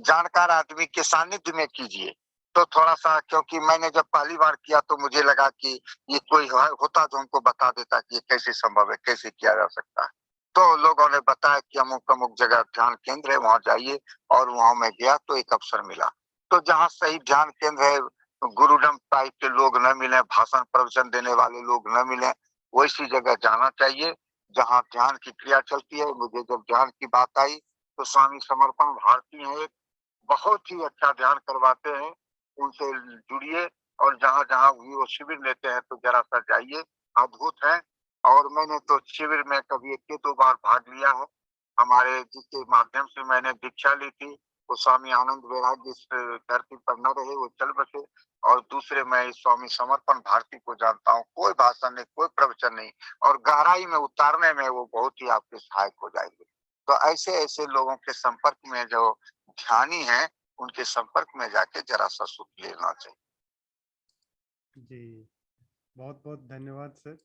जानकार आदमी के सानिध्य में कीजिए। तो थोड़ा सा, क्योंकि मैंने जब पहली बार किया तो मुझे लगा कि ये कोई होता जो हमको बता देता कि ये कैसे संभव है, कैसे किया जा सकता है। तो लोगों ने बताया कि अमुक अमुक जगह ध्यान केंद्र है, वहां जाइए, और वहां मैं गया तो एक अवसर मिला। तो जहाँ सही ध्यान केंद्र है, गुरुडम टाइप के लोग न मिले, भाषण प्रवचन देने वाले लोग न मिले, वैसी जगह जाना चाहिए जहाँ ध्यान की क्रिया चलती है। मुझे जब ध्यान की बात आई तो स्वामी समर्पण भारती हैं, एक बहुत ही अच्छा ध्यान करवाते हैं, उनसे जुड़िए, और जहाँ जहाँ भी वो शिविर लेते हैं तो जरा सा जाइए, अद्भुत है। और मैंने तो शिविर में कभी 1 2 बार भाग लिया है। हमारे जिसके माध्यम से मैंने दीक्षा ली थी, वो स्वामी आनंद वैराग्य इस धरती पर न रहे, वो चल बसे। और दूसरे, मैं इस स्वामी समर्पण भारती को जानता हूँ, कोई भाषण नहीं, कोई प्रवचन नहीं, और गहराई में उतारने में वो बहुत ही आपके सहायक हो जाएंगे। तो ऐसे ऐसे लोगों के संपर्क में जो ध्यानी हैं उनके संपर्क में जाके जरा सा सुख लेना चाहिए। जी, बहुत बहुत धन्यवाद सर।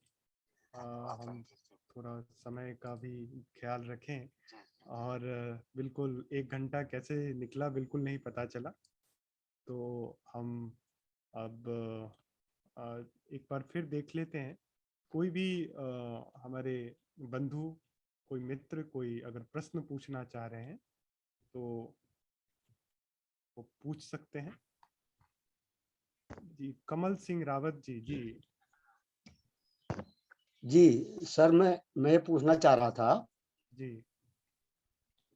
हम थोड़ा समय का भी ख्याल रखें और बिल्कुल 1 घंटा कैसे निकला बिल्कुल नहीं पता चला। तो हम अब एक बार फिर देख लेते हैं, कोई भी हमारे बंधु, कोई मित्र, कोई अगर प्रश्न पूछना चाह रहे हैं तो वो पूछ सकते हैं। जी, कमल सिंह रावत जी। जी जी सर, मैं ये पूछना चाह रहा था जी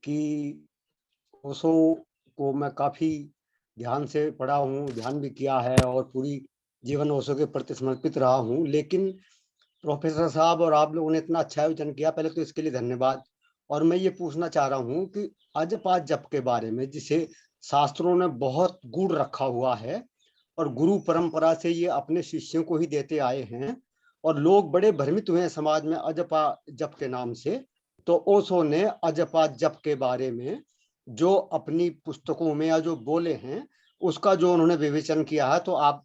कि ओशो को मैं काफ़ी ध्यान से पढ़ा हूँ, ध्यान भी किया है और पूरी जीवन ओशो के प्रति समर्पित रहा हूँ। लेकिन प्रोफेसर साहब और आप लोगों ने इतना अच्छा आयोजन किया, पहले तो इसके लिए धन्यवाद। और मैं ये पूछना चाह रहा हूँ कि अजपा जप के बारे में, जिसे शास्त्रों ने बहुत गूढ़ रखा हुआ है और गुरु परंपरा से ये अपने शिष्यों को ही देते आए हैं और लोग बड़े भ्रमित हुए हैं समाज में अजपा जप के नाम से। तो ओशो ने अजपा जप के बारे में जो अपनी पुस्तकों में या जो बोले हैं, उसका जो उन्होंने विवेचन किया है, तो आप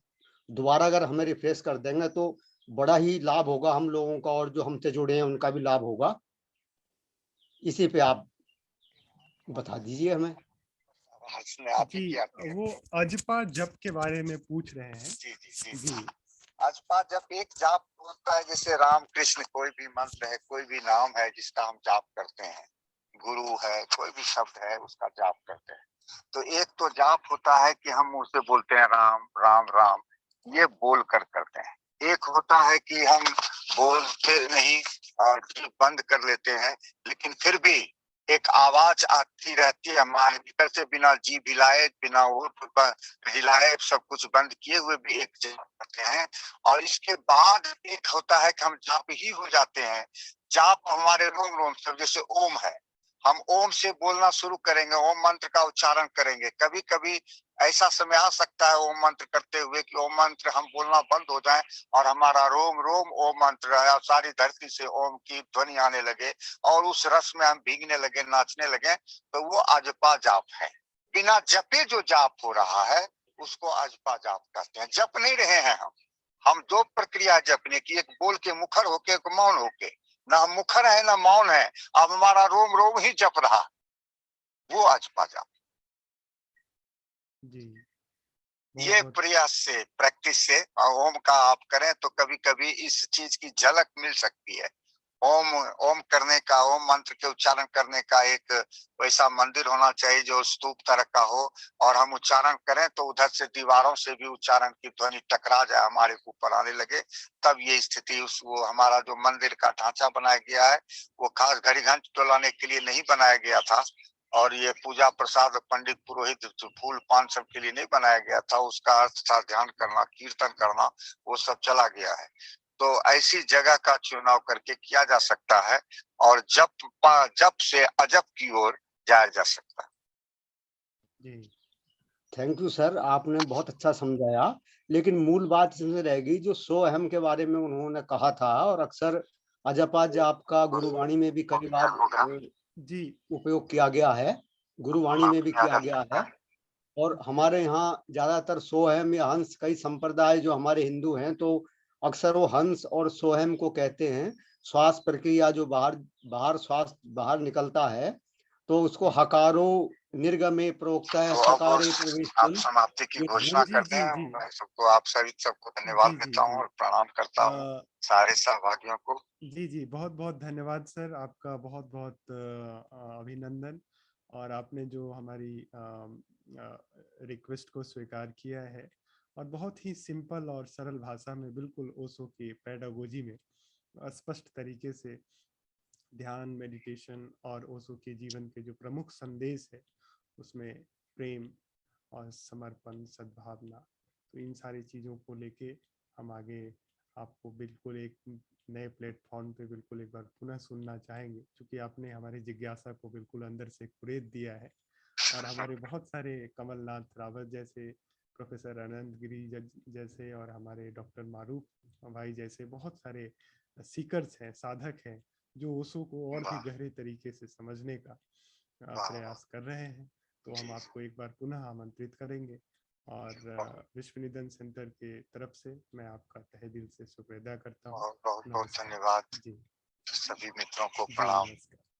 दोबारा अगर हमें रिफ्रेश कर देंगे तो बड़ा ही लाभ होगा हम लोगों का, और जो हमसे जुड़े हैं उनका भी लाभ होगा। इसी पे आप बता दीजिए हमें। हंसने आप ही जी, किया था। वो अजपा जप के बारे में पूछ रहे हैं। जी जी जी जी अजपा जप एक जाप होता है, जैसे राम कृष्ण कोई भी मंत्र है, कोई भी नाम है जिसका हम जाप करते हैं, गुरु है, कोई भी शब्द है उसका जाप करते हैं। तो एक तो जाप होता है कि हम उसे बोलते हैं राम राम राम, ये बोल कर करते हैं। एक होता है कि हम बोलते नहीं और बंद कर लेते हैं, लेकिन फिर भी एक आवाज आती रहती है हमारे भीतर से, बिना जीभ हिलाए, बिना होठ हिलाए, सब कुछ बंद किए हुए भी एक जाप करते हैं। और इसके बाद एक होता है कि हम जाप ही हो जाते हैं। जाप हमारे रोम रोम सब, जैसे ओम है, हम ओम से बोलना शुरू करेंगे, ओम मंत्र का उच्चारण करेंगे। कभी कभी ऐसा समय आ सकता है ओम मंत्र करते हुए कि ओम मंत्र हम बोलना बंद हो जाए और हमारा रोम रोम ओम मंत्र है, सारी धरती से ओम की ध्वनि आने लगे और उस रस में हम भीगने लगे, नाचने लगे, तो वो अजपा जाप है। बिना जपे जो जाप हो रहा है उसको अजपा जाप कहते हैं। जप नहीं रहे हैं हम दो प्रक्रिया जपने की, एक बोल के मुखर होके, एक मौन होके। ना हम मुखर है ना मौन है, अब हमारा रोम रोम ही जप रहा, वो अजपा जाप। जी ये बहुत प्रयास से, प्रैक्टिस से ओम का आप करें तो कभी कभी इस चीज की झलक मिल सकती है। ओम ओम करने का, ओम मंत्र के उच्चारण करने का एक वैसा मंदिर होना चाहिए जो स्तूप तरह का हो, और हम उच्चारण करें तो उधर से दीवारों से भी उच्चारण की ध्वनि टकरा जाए, हमारे ऊपर आने लगे, तब ये स्थिति उस वो हमारा जो मंदिर का ढांचा बनाया गया है वो खास घड़ी घंट डोलाने के लिए नहीं बनाया गया था, और ये पूजा प्रसाद पंडित पुरोहित फूल पान सब के लिए नहीं बनाया गया था। उसका अर्थ था ध्यान करना, कीर्तन करना, वो सब चला गया है। तो ऐसी जगह का चुनाव करके किया जा सकता है और जप से अजप की ओर जाया जा सकता है। जी थैंक यू सर, आपने बहुत अच्छा समझाया। लेकिन मूल बात इसमें रहेगी जो सो अहम के बारे में उन्होंने कहा था, और अक्सर अजपा जाप का गुरुवाणी में भी कई बार जी उपयोग किया गया है, गुरुवाणी में भी किया गया है। और हमारे यहाँ ज्यादातर सोहम या हंस, कई संप्रदाय जो हमारे हिंदू हैं तो अक्सर वो हंस और सोहम को कहते हैं। श्वास प्रक्रिया जो बाहर बाहर श्वास बाहर निकलता है तो उसको हकारो निर्गमे प्रोक्ता है, तो अब सकारे आप प्रवेश। समाप्ति की घोषणा जी करते जी हैं। जी मैं सबको, आप सभी सबको धन्यवाद जी जी देता हूँ जी और प्रणाम करता हूँ सारे सहभागियों को। जी जी बहुत बहुत धन्यवाद सर, आपका बहुत बहुत अभिनंदन। और आपने जो हमारी रिक्वेस्ट को स्वीकार किया है और बहुत ही सिंपल और सरल भाषा में, बिल्कुल ओशो की पेडागोजी में स्पष्ट तरीके से ध्यान, मेडिटेशन और ओशो के जीवन के जो प्रमुख संदेश है उसमें प्रेम और समर्पण, सद्भावना, तो इन सारी चीज़ों को लेके हम आगे आपको बिल्कुल एक नए प्लेटफॉर्म पे बिल्कुल एक बार पुनः सुनना चाहेंगे, क्योंकि आपने हमारी जिज्ञासा को बिल्कुल अंदर से कुरेद दिया है। और हमारे बहुत सारे कमलनाथ रावत जैसे, प्रोफेसर अनंत गिरी जैसे और हमारे डॉक्टर मारूफ भाई जैसे बहुत सारे सीकर्स हैं, साधक हैं, जो ओशो को और भी गहरे तरीके से समझने का प्रयास कर रहे हैं। तो हम आपको एक बार पुनः आमंत्रित करेंगे और विश्व निधन सेंटर के तरफ से मैं आपका तहे दिल से शुक्रिया अदा करता हूँ। बहुत बहुत नमस्कार। धन्यवाद जी सभी मित्रों को जी प्रणाम। नमस्कार।